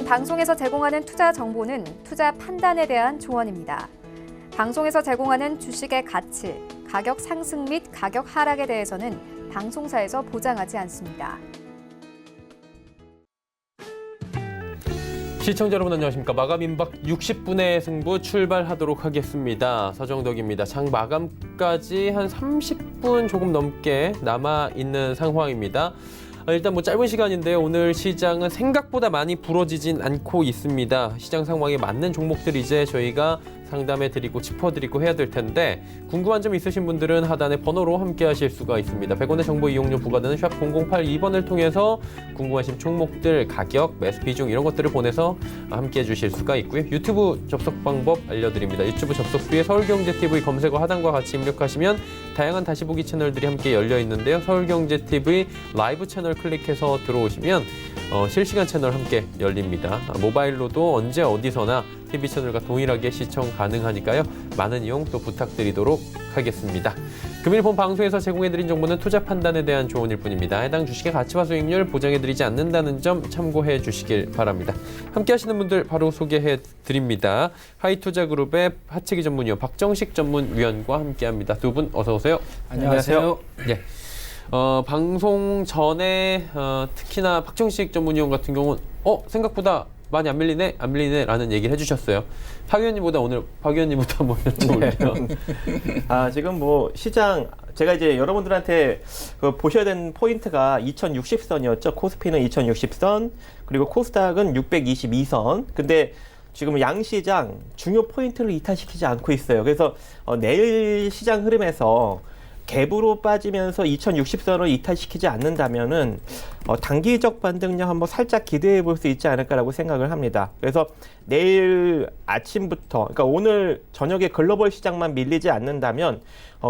방송에서 제공하는 투자 정보는 투자 판단에 대한 조언입니다. 방송에서 제공하는 주식의 가치, 가격 상승 및 가격 하락에 대해서는 방송사에서 보장하지 않습니다. 시청자 여러분 안녕하십니까. 마감 임박 60분의 승부 출발하도록 하겠습니다. 서정덕입니다. 장 마감까지 한 30분 조금 넘게 남아있는 상황입니다. 일단 짧은 시간인데요. 오늘 시장은 생각보다 많이 부러지진 않고 있습니다. 시장 상황에 맞는 종목들 이제 저희가 상담해드리고 짚어드리고 해야 될 텐데 궁금한 점 있으신 분들은 하단의 번호로 함께 하실 수가 있습니다. 100원의 정보 이용료 부과되는 샵 0082번을 통해서 궁금하신 종목들, 가격, 매수 비중 이런 것들을 보내서 함께 해주실 수가 있고요. 유튜브 접속 방법 알려드립니다. 유튜브 접속부에 서울경제TV 검색어 하단과 같이 입력하시면 다양한 다시 보기 채널들이 함께 열려 있는데요. 서울경제TV 라이브 채널 클릭해서 들어오시면 실시간 채널 함께 열립니다. 모바일로도 언제 어디서나 TV 채널과 동일하게 시청 가능하니까요. 많은 이용 또 부탁드리도록 하겠습니다. 금일 본 방송에서 제공해드린 정보는 투자 판단에 대한 조언일 뿐입니다. 해당 주식의 가치와 수익률 보장해드리지 않는다는 점 참고해 주시길 바랍니다. 함께 하시는 분들 바로 소개해드립니다. 하이투자그룹의 하체기 전문위원 박정식 전문위원과 함께합니다. 두 분 어서 오세요. 안녕하세요. 네. 방송 전에 특히나 박정식 전문위원 같은 경우는 생각보다 많이 안 밀리네 라는 얘기를 해주셨어요. 박 위원님보다 오늘 박 위원님부터 한번 여쭤볼게요. 지금 시장 제가 이제 여러분들한테 보셔야 되는 포인트가 2060선이었죠. 코스피는 2060선, 그리고 코스닥은 622선. 근데 지금 양시장 중요 포인트를 이탈시키지 않고 있어요. 그래서 내일 시장 흐름에서 갭으로 빠지면서 2060선을 이탈시키지 않는다면은 단기적 반등량 한번 살짝 기대해 볼 수 있지 않을까라고 생각을 합니다. 그래서 내일 아침부터, 그러니까 오늘 저녁에 글로벌 시장만 밀리지 않는다면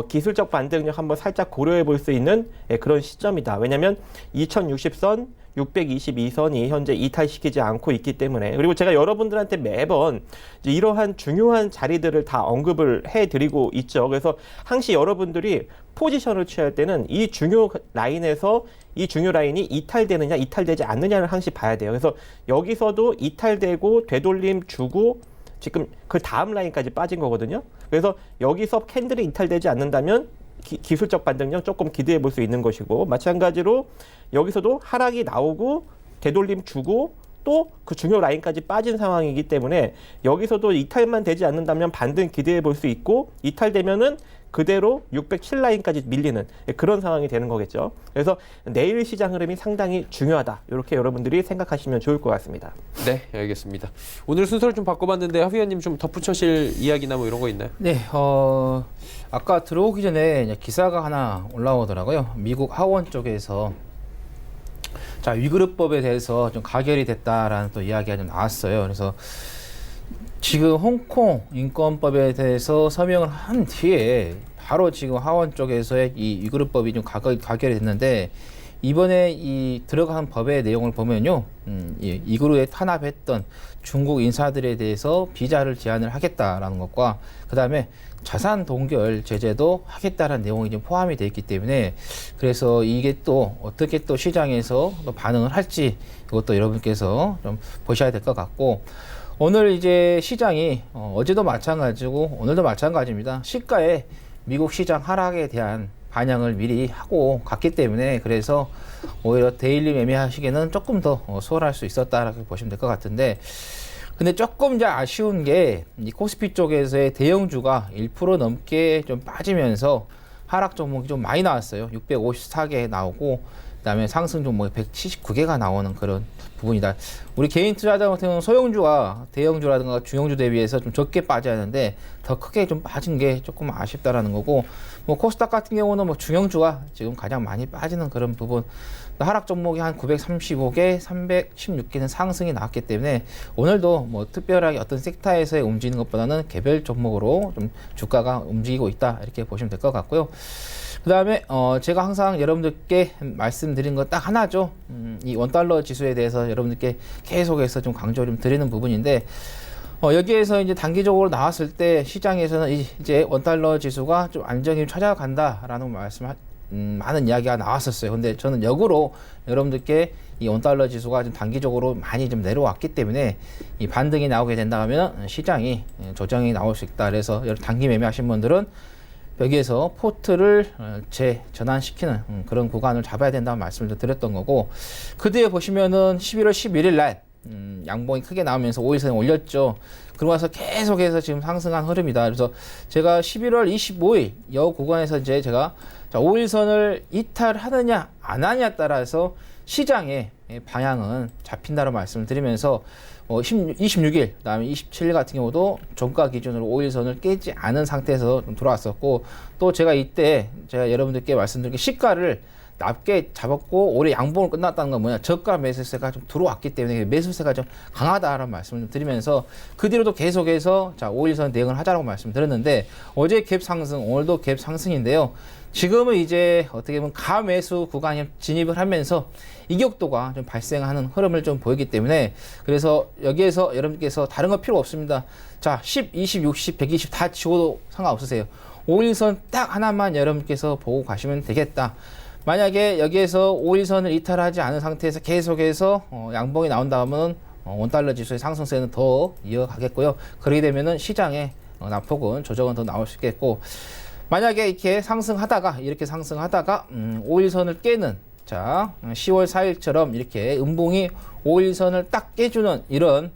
기술적 반등력 한번 살짝 고려해 볼 수 있는 그런 시점이다. 왜냐하면 2060선 622선이 현재 이탈시키지 않고 있기 때문에. 그리고 제가 여러분들한테 매번 이제 이러한 중요한 자리들을 다 언급을 해드리고 있죠. 그래서 항시 여러분들이 포지션을 취할 때는 이 중요 라인에서 이 중요 라인이 이탈되느냐 이탈되지 않느냐를 항시 봐야 돼요. 그래서 여기서도 이탈되고 되돌림 주고 지금 그 다음 라인까지 빠진 거거든요. 그래서 여기서 캔들이 이탈되지 않는다면 기술적 반등력 조금 기대해 볼 수 있는 것이고, 마찬가지로 여기서도 하락이 나오고 되돌림 주고 또 그 중요 라인까지 빠진 상황이기 때문에 여기서도 이탈만 되지 않는다면 반등 기대해 볼 수 있고, 이탈되면은 그대로 607 라인까지 밀리는 그런 상황이 되는 거겠죠. 그래서 내일 시장 흐름이 상당히 중요하다. 이렇게 여러분들이 생각하시면 좋을 것 같습니다. 네, 알겠습니다. 오늘 순서를 좀 바꿔봤는데 하 위원님 좀 덧붙여실 이야기나 이런 거 있나요? 네, 아까 들어오기 전에 기사가 하나 올라오더라고요. 미국 하원 쪽에서 위그룹법에 대해서 좀 가결이 됐다라는 또 이야기가 좀 나왔어요. 그래서 지금 홍콩 인권법에 대해서 서명을 한 뒤에 바로 지금 하원 쪽에서의 이 위그룹법이 좀 가결이 됐는데, 이번에 이 들어간 법의 내용을 보면요, 이 그룹에 탄압했던 중국 인사들에 대해서 비자를 제한을 하겠다라는 것과, 그 다음에 자산 동결 제재도 하겠다라는 내용이 좀 포함이 되어 있기 때문에, 그래서 이게 또 어떻게 또 시장에서 또 반응을 할지 이것도 여러분께서 좀 보셔야 될 것 같고, 오늘 이제 시장이 어제도 마찬가지고 오늘도 마찬가지입니다. 시가에 미국 시장 하락에 대한 반영을 미리 하고 갔기 때문에, 그래서 오히려 데일리 매매하시기에는 조금 더 수월할 수 있었다라고 보시면 될 것 같은데, 근데 조금 이제 아쉬운 게 이 코스피 쪽에서의 대형주가 1% 넘게 좀 빠지면서 하락 종목이 좀 많이 나왔어요. 654개 나오고, 그다음에 상승 종목이 179개가 나오는 그런 부분이다. 우리 개인 투자자 같은 경우는 소형주와 대형주라든가 중형주 대비해서 좀 적게 빠져야 하는데 더 크게 좀 빠진 게 조금 아쉽다라는 거고, 코스닥 같은 경우는 중형주가 지금 가장 많이 빠지는 그런 부분. 하락 종목이 한 935개, 316개는 상승이 나왔기 때문에 오늘도 특별하게 어떤 섹터에서의 움직이는 것보다는 개별 종목으로 좀 주가가 움직이고 있다, 이렇게 보시면 될 것 같고요. 그 다음에 제가 항상 여러분들께 말씀드린 거 딱 하나죠. 이 원달러 지수에 대해서 여러분들께 계속해서 좀 강조 좀 드리는 부분인데, 여기에서 이제 단기적으로 나왔을 때 시장에서는 이제 원달러 지수가 좀 안정이 찾아간다라는 말씀을 많은 이야기가 나왔었어요. 근데 저는 역으로 여러분들께 이 원달러 지수가 좀 단기적으로 많이 좀 내려왔기 때문에 이 반등이 나오게 된다 하면 시장이 조정이 나올 수 있다. 그래서 단기 매매하신 분들은 여기에서 포트를 재전환시키는 그런 구간을 잡아야 된다는 말씀을 드렸던 거고, 그 뒤에 보시면은 11월 11일 날 양봉이 크게 나오면서 5일선에 올렸죠. 그러고 나서 계속해서 지금 상승한 흐름이다. 그래서 제가 11월 25일 여 구간에서 이제 제가 5일선을 이탈하느냐 안 하느냐에 따라서 시장의 방향은 잡힌다는 말씀을 드리면서 26일, 그다음에 27일 같은 경우도 종가 기준으로 5일선을 깨지 않은 상태에서 좀 돌아왔었고, 또 제가 이때 제가 여러분들께 말씀드린 게 시가를 낮게 잡았고 올해 양봉을 끝났다는 건 뭐냐, 저가 매수세가 좀 들어왔기 때문에 매수세가 좀 강하다라는 말씀을 드리면서 그 뒤로도 계속해서 자 5일선 대응을 하자라고 말씀드렸는데, 어제 갭 상승, 오늘도 갭 상승인데요. 지금은 이제 어떻게 보면 가매수 구간에 진입을 하면서 이격도가 좀 발생하는 흐름을 좀 보이기 때문에, 그래서 여기에서 여러분께서 다른 거 필요 없습니다. 자 10, 20, 60, 120 다 치고도 상관없으세요. 5일선 딱 하나만 여러분께서 보고 가시면 되겠다. 만약에 여기에서 5일선을 이탈하지 않은 상태에서 계속해서 양봉이 나온다 하면 원달러 지수의 상승세는 더 이어가겠고요. 그렇게 되면은 시장의 낙폭은 조정은 더 나올 수 있겠고, 만약에 이렇게 상승하다가 5일선을 깨는, 자 10월 4일처럼 이렇게 음봉이 5일선을 딱 깨주는 이런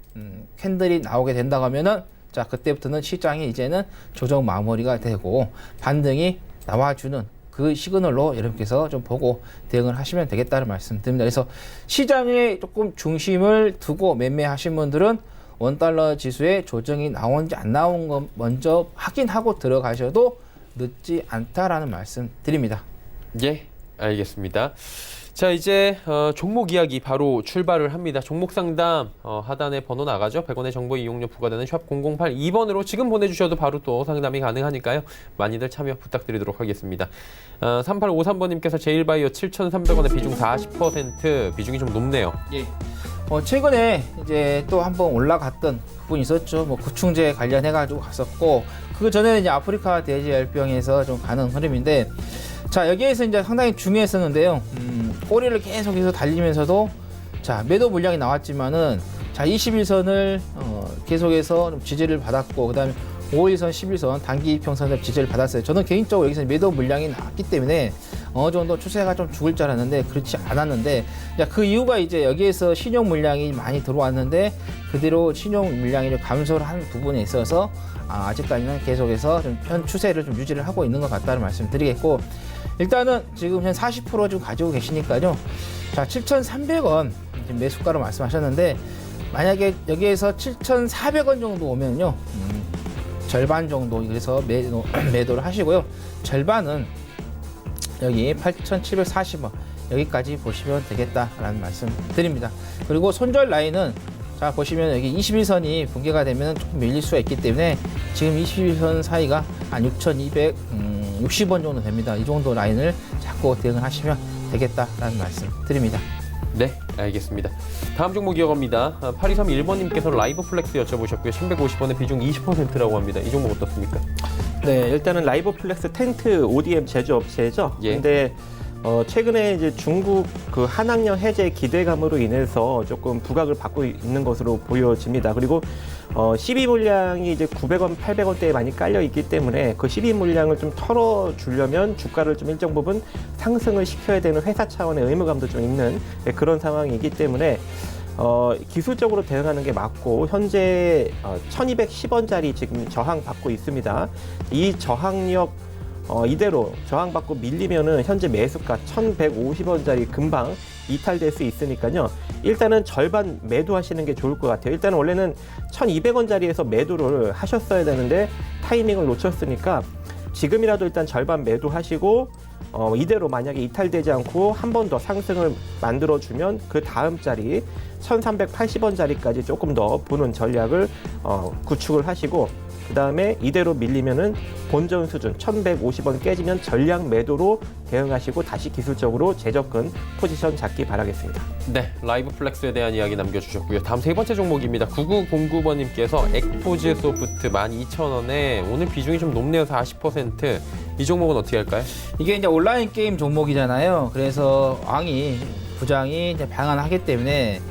캔들이 나오게 된다고 하면은, 자 그때부터는 시장이 이제는 조정 마무리가 되고 반등이 나와주는 그 시그널로 여러분께서 좀 보고 대응을 하시면 되겠다는 말씀 드립니다. 그래서 시장에 조금 중심을 두고 매매하신 분들은 원달러 지수의 조정이 나온지 안 나온 거 먼저 확인하고 들어가셔도 늦지 않다라는 말씀 드립니다. 예, 알겠습니다. 자, 이제 종목 이야기 바로 출발을 합니다. 종목 상담 하단에 번호 나가죠. 100원의 정보 이용료 부과되는 샵 0082번으로 지금 보내주셔도 바로 또 상담이 가능하니까요. 많이들 참여 부탁드리도록 하겠습니다. 3853번님께서 제일바이오 7,300원에 비중 40%, 비중이 좀 높네요. 예. 최근에 이제 또 한번 올라갔던 부분이 있었죠. 뭐 구충제 관련해가지고 갔었고, 그 전에는 이제 아프리카 돼지열병에서 좀 가는 흐름인데, 자 여기에서 이제 상당히 중요했었는데요. 꼬리를 계속해서 달리면서도 자 매도 물량이 나왔지만은 자 21선을 계속해서 좀 지지를 받았고, 그다음에 5일선, 11선 단기 이평선을 지지를 받았어요. 저는 개인적으로 여기서 매도 물량이 나왔기 때문에 어느 정도 추세가 좀 죽을 줄 알았는데 그렇지 않았는데, 그 이유가 이제 여기에서 신용 물량이 많이 들어왔는데 그대로 신용 물량이 좀 감소를 한 부분에 있어서 아직까지는 계속해서 좀 현 추세를 좀 유지를 하고 있는 것 같다는 말씀 드리겠고, 일단은 지금 한 40% 지금 가지고 계시니까요. 자 7,300원 매수가로 말씀하셨는데, 만약에 여기에서 7,400원 정도 오면요, 절반 정도 그래서 매도를 하시고요. 절반은 여기 8,740원 여기까지 보시면 되겠다라는 말씀 드립니다. 그리고 손절 라인은 자 보시면 여기 21선이 붕괴가 되면 조금 밀릴 수가 있기 때문에 지금 21선 사이가 한 6,260원 정도 됩니다. 이 정도 라인을 잡고 대응을 하시면 되겠다라는 말씀 드립니다. 네, 알겠습니다. 다음 종목 이어갑니다. 8231번님께서 라이브 플렉스 여쭤보셨고요. 1150원의 비중 20%라고 합니다. 이 종목 어떻습니까? 네, 일단은 라이브 플렉스 텐트 ODM 제조업체죠. 예. 근데 최근에 이제 중국 그 한학령 해제 기대감으로 인해서 조금 부각을 받고 있는 것으로 보여집니다. 그리고 12 물량이 이제 900원, 800원대에 많이 깔려 있기 때문에 그 12 물량을 좀 털어주려면 주가를 좀 일정 부분 상승을 시켜야 되는 회사 차원의 의무감도 좀 있는 그런 상황이기 때문에 기술적으로 대응하는 게 맞고, 현재 1210원짜리 지금 저항받고 있습니다. 이 저항력 이대로 저항받고 밀리면은 현재 매수가 1150원짜리 금방 이탈될 수 있으니까요. 일단은 절반 매도하시는 게 좋을 것 같아요. 일단은 원래는 1200원짜리에서 매도를 하셨어야 되는데 타이밍을 놓쳤으니까 지금이라도 일단 절반 매도하시고 이대로 만약에 이탈되지 않고 한 번 더 상승을 만들어주면 그 다음 자리 1380원짜리까지 조금 더 보는 전략을 구축을 하시고, 그 다음에 이대로 밀리면은 본전 수준 1150원 깨지면 전량 매도로 대응하시고 다시 기술적으로 재접근 포지션 잡기 바라겠습니다. 네, 라이브 플렉스에 대한 이야기 남겨주셨고요. 다음 세 번째 종목입니다. 9909번님께서 엑포즈 소프트 12,000원에 오늘 비중이 좀 높네요. 40%. 이 종목은 어떻게 할까요? 이게 이제 온라인 게임 종목이잖아요. 그래서 부장이 이제 방한하기 때문에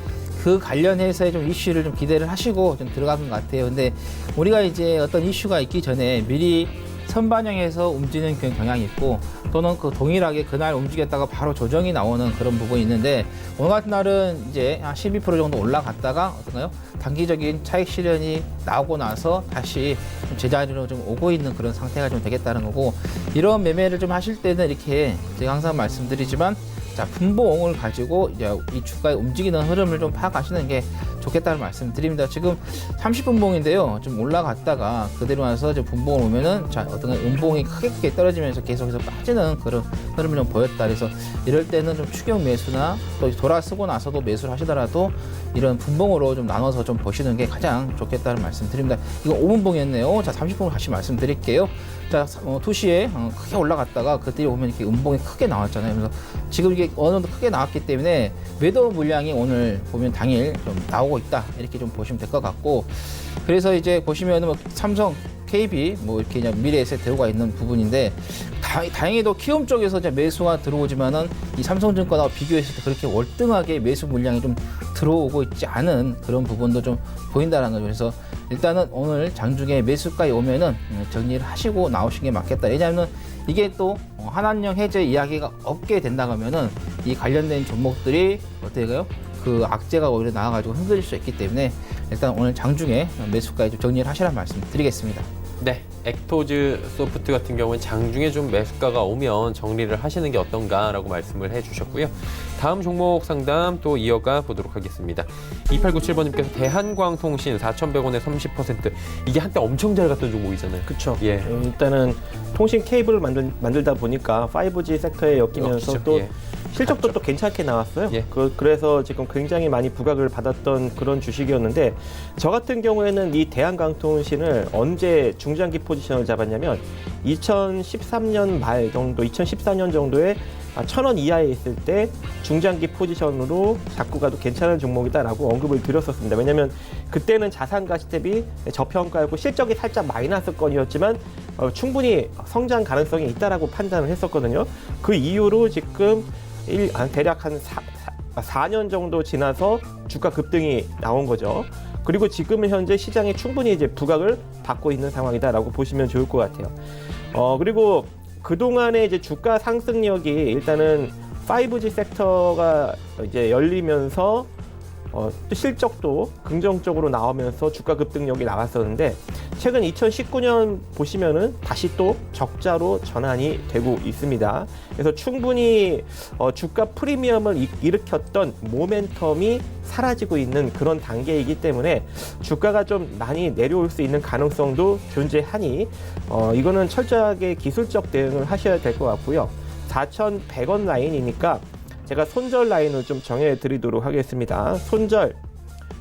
그 관련해서의 좀 이슈를 좀 기대를 하시고 좀 들어간 것 같아요. 근데 우리가 이제 어떤 이슈가 있기 전에 미리 선반영해서 움직이는 그런 경향이 있고 또는 그 동일하게 그날 움직였다가 바로 조정이 나오는 그런 부분이 있는데 오늘 같은 날은 이제 한 12% 정도 올라갔다가 어떤가요? 단기적인 차익 실현이 나오고 나서 다시 좀 제자리로 좀 오고 있는 그런 상태가 좀 되겠다는 거고 이런 매매를 좀 하실 때는 이렇게 제가 항상 말씀드리지만 자, 분봉을 가지고 이제 이 주가의 움직이는 흐름을 좀 파악하시는 게 좋겠다는 말씀 드립니다. 지금 30분봉인데요. 좀 올라갔다가 그대로 와서 이제 분봉을 오면은 자, 어떤 음봉이 크게 떨어지면서 계속해서 빠지는 그런 흐름을 좀 보였다. 그래서 이럴 때는 좀 추격 매수나 또 돌아서고 나서도 매수를 하시더라도 이런 분봉으로 좀 나눠서 좀 보시는 게 가장 좋겠다는 말씀 드립니다. 이거 5분봉이었네요. 자, 30분을 다시 말씀드릴게요. 자, 2시에 크게 올라갔다가 그때 오면 이렇게 음봉이 크게 나왔잖아요. 그래서 지금 이게 어느 정도 크게 나왔기 때문에 매도 물량이 오늘 보면 당일 좀 나오고 있다. 이렇게 좀 보시면 될 것 같고. 그래서 이제 보시면은 뭐 삼성, KB 뭐 이렇게 그냥 미래에셋 들어가 있는 부분인데 다행히도 키움 쪽에서 이제 매수가 들어오지만은 이 삼성증권하고 비교했을 때 그렇게 월등하게 매수 물량이 좀 들어오고 있지 않은 그런 부분도 좀 보인다는 거죠. 그래서 일단은 오늘 장중에 매수가에 오면은 정리를 하시고 나오시는 게 맞겠다. 왜냐하면 이게 또 한한령 해제 이야기가 없게 된다 그러면은 이 관련된 종목들이 어떻게 가요? 그 악재가 오히려 나와가지고 흔들릴 수 있기 때문에 일단 오늘 장중에 매수가에 좀 정리를 하시라는 말씀 드리겠습니다. 네, 엑토즈 소프트 같은 경우는 장중에 좀 매수가가 오면 정리를 하시는 게 어떤가라고 말씀을 해주셨고요. 다음 종목 상담 또 이어가 보도록 하겠습니다. 2897번님께서 대한광통신 4,100원에 30%. 이게 한때 엄청 잘 갔던 종목이잖아요. 그렇죠. 예. 일단은 통신 케이블을 만들다 보니까 5G 섹터에 엮이면서 엮이죠. 또 예. 실적도 또 괜찮게 나왔어요. 예. 그래서 지금 굉장히 많이 부각을 받았던 그런 주식이었는데 저 같은 경우에는 이 대한광통신을 언제 중장기 포지션을 잡았냐면 2013년 말 정도, 2014년 정도에 1,000원 이하에 있을 때 중장기 포지션으로 잡고 가도 괜찮은 종목이다라고 언급을 드렸었습니다. 왜냐하면 그때는 자산 가치 대비 저평가였고 실적이 살짝 마이너스권이었지만 충분히 성장 가능성이 있다라고 판단을 했었거든요. 그 이후로 지금 대략 한 4년 정도 지나서 주가 급등이 나온 거죠. 그리고 지금은 현재 시장에 충분히 이제 부각을 받고 있는 상황이다라고 보시면 좋을 것 같아요. 그리고 그동안의 이제 주가 상승력이 일단은 5G 섹터가 이제 열리면서 또 실적도 긍정적으로 나오면서 주가 급등력이 나왔었는데 최근 2019년 보시면은 다시 또 적자로 전환이 되고 있습니다. 그래서 충분히 주가 프리미엄을 일으켰던 모멘텀이 사라지고 있는 그런 단계이기 때문에 주가가 좀 많이 내려올 수 있는 가능성도 존재하니 이거는 철저하게 기술적 대응을 하셔야 될 것 같고요. 4,100원 라인이니까 제가 손절 라인을 좀 정해드리도록 하겠습니다. 손절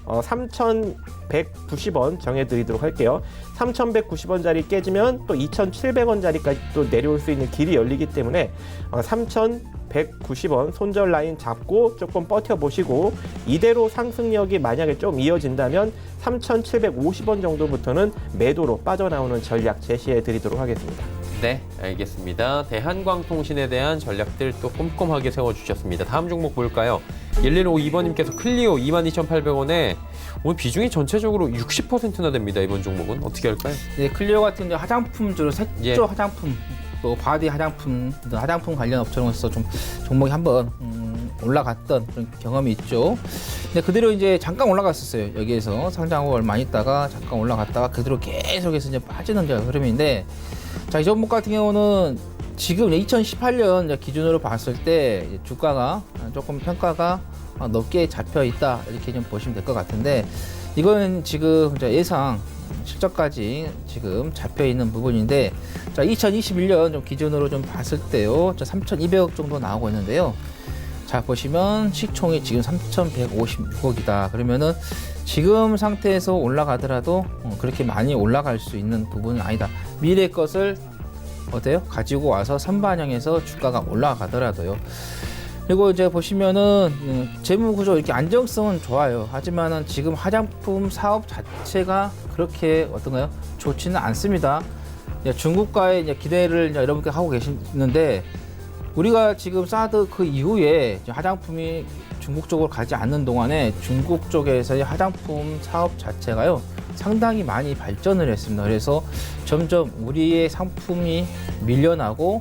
3,190원 정해드리도록 할게요. 3,190원짜리 깨지면 또 2,700원짜리까지 또 내려올 수 있는 길이 열리기 때문에 3,190원 손절 라인 잡고 조금 버텨보시고 이대로 상승력이 만약에 좀 이어진다면 3,750원 정도부터는 매도로 빠져나오는 전략 제시해드리도록 하겠습니다. 네, 알겠습니다. 대한광통신에 대한 전략들 또 꼼꼼하게 세워주셨습니다. 다음 종목 볼까요? 1152번님께서 클리오 22,800원에 오늘 비중이 전체적으로 60%나 됩니다. 이번 종목은 어떻게 할까요? 네, 클리오 같은 이제 화장품 주로 색조 예. 화장품 또 바디 화장품 관련 업체로서 좀 종목이 한번 올라갔던 그런 경험이 있죠. 근데 그대로 이제 잠깐 올라갔었어요. 여기에서 상장하고 얼마 안 있다가 잠깐 올라갔다가 그대로 계속해서 이제 빠지는 흐름인데 자, 이 종목 같은 경우는 지금 2018년 기준으로 봤을 때 주가가 조금 평가가 높게 잡혀 있다 이렇게 좀 보시면 될 것 같은데 이거는 지금 예상 실적까지 지금 잡혀 있는 부분인데 자 2021년 좀 기준으로 좀 봤을 때요 3,200억 정도 나오고 있는데요 자, 보시면 시총이 지금 3,156억이다. 그러면은 지금 상태에서 올라가더라도 그렇게 많이 올라갈 수 있는 부분은 아니다. 미래 것을 어때요? 가지고 와서 선반영해서 주가가 올라가더라도요. 그리고 이제 보시면은 재무 구조 이렇게 안정성은 좋아요. 하지만은 지금 화장품 사업 자체가 그렇게 어떤가요? 좋지는 않습니다. 중국과의 이제 기대를 여러분께 하고 계시는데, 우리가 지금 사드 그 이후에 화장품이 중국 쪽으로 가지 않는 동안에 중국 쪽에서의 화장품 사업 자체가요 상당히 많이 발전을 했습니다. 그래서 점점 우리의 상품이 밀려나고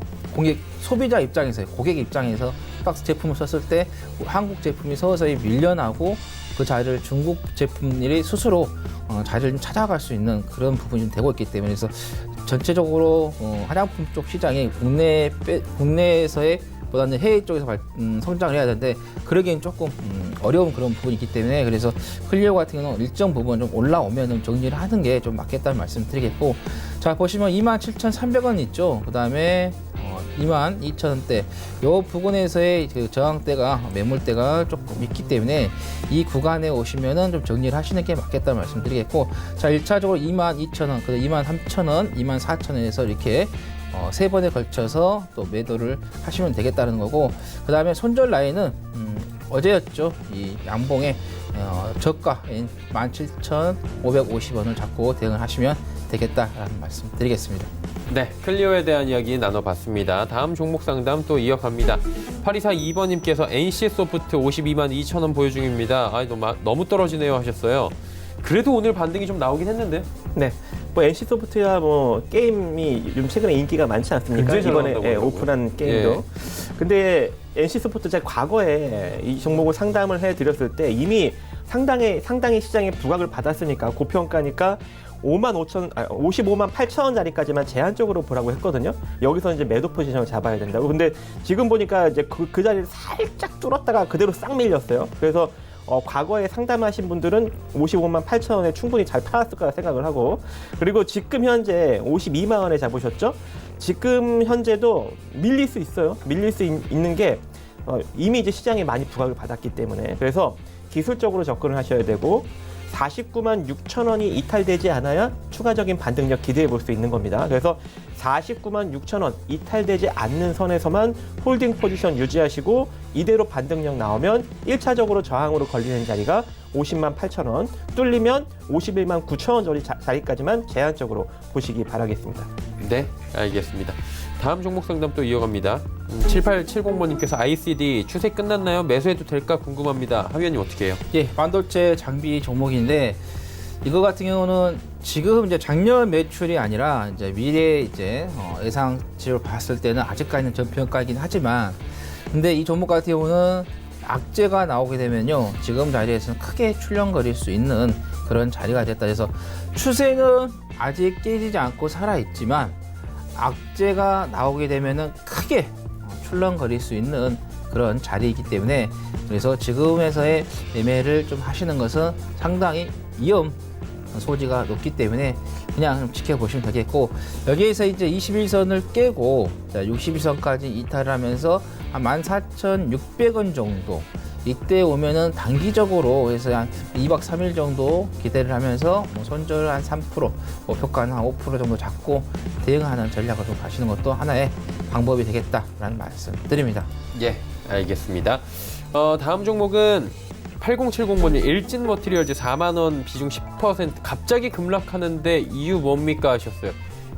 소비자 입장에서, 고객 입장에서 박스 제품을 썼을 때 한국 제품이 서서히 밀려나고 그 자리를 중국 제품들이 스스로 자리를 좀 찾아갈 수 있는 그런 부분이 좀 되고 있기 때문에, 그래서 전체적으로 화장품 쪽 시장이 국내에서의 보다는 해외 쪽에서 성장을 해야 되는데, 그러기엔 조금 어려운 그런 부분이 있기 때문에, 그래서 클리오 같은 경우는 일정 부분 좀 올라오면 정리를 하는 게 좀 맞겠다는 말씀 드리겠고, 자, 보시면 27,300원 있죠. 그 다음에 22,000원대 요 부분에서의 그 저항대가, 매물대가 조금 있기 때문에 이 구간에 오시면은 좀 정리를 하시는 게 맞겠다는 말씀 드리겠고, 자, 1차적으로 22,000원, 그다음 23,000원, 24,000원에서 이렇게 세 번에 걸쳐서 또 매도를 하시면 되겠다는 거고, 그 다음에 손절 라인은 어제였죠. 이 양봉의 저가인 17,550원을 잡고 대응을 하시면 되겠다라는 말씀 드리겠습니다. 네, 클리오에 대한 이야기 나눠봤습니다. 다음 종목 상담 또 이어갑니다. 8242번님께서 NC소프트 52만 2천원 보유 중입니다. 너무 떨어지네요 하셨어요. 그래도 오늘 반등이 좀 나오긴 했는데. 네. 뭐 NC소프트야 뭐 게임이 요즘 최근에 인기가 많지 않습니까? 이번에 오픈한 게임도. 예. 근데 NC소프트 제가 과거에 이 종목을 상담을 해드렸을 때 이미 상당히 시장에 부각을 받았으니까, 고평가니까 55만 8천 원짜리까지만 제한적으로 보라고 했거든요. 여기서 이제 매도 포지션을 잡아야 된다고. 근데 지금 보니까 이제 그 자리를 살짝 뚫었다가 그대로 싹 밀렸어요. 그래서 과거에 상담하신 분들은 55만 8천 원에 충분히 잘 팔았을 거라 생각을 하고, 그리고 지금 현재 52만 원에 잡으셨죠? 지금 현재도 밀릴 수 있어요. 밀릴 수 있는 게 이미 이제 시장에 많이 부각을 받았기 때문에, 그래서 기술적으로 접근을 하셔야 되고, 49만 6천 원이 이탈되지 않아야 추가적인 반등력 기대해 볼 수 있는 겁니다. 그래서 49만 6천 원 이탈되지 않는 선에서만 홀딩 포지션 유지하시고, 이대로 반등력 나오면 1차적으로 저항으로 걸리는 자리가 50만 8천 원, 뚫리면 51만 9천 원 자리까지만 제한적으로 보시기 바라겠습니다. 네, 알겠습니다. 다음 종목 상담 또 이어갑니다. 7870번님께서 ICD 추세 끝났나요? 매수해도 될까 궁금합니다. 하위원님 어떻게 해요? 예, 반도체 장비 종목인데, 이거 같은 경우는 지금 이제 작년 매출이 아니라 이제 미래 이제 예상치를 봤을 때는 아직까지는 저평가이긴 하지만, 근데 이 종목 같은 경우는 악재가 나오게 되면요, 지금 자리에서는 크게 출렁거릴 수 있는 그런 자리가 됐다. 그래서 추세는 아직 깨지지 않고 살아있지만 악재가 나오게 되면은 크게 출렁거릴 수 있는 그런 자리이기 때문에, 그래서 지금에서의 매매를 좀 하시는 것은 상당히 위험 소지가 높기 때문에 그냥 좀 지켜보시면 되겠고, 여기에서 이제 21선을 깨고 61선까지 이탈을 하면서 한 14,600원 정도, 이때 오면은 단기적으로 해서 한 2박 3일 정도 기대를 하면서 손절 한 3%, 목표가는 한 5% 정도 잡고 대응하는 전략으로 가시는 것도 하나의 방법이 되겠다라는 말씀 드립니다. 예, 알겠습니다. 다음 종목은 8070번님 일진 머티리얼즈 4만 원 비중 10% 갑자기 급락하는데 이유 뭡니까 하셨어요.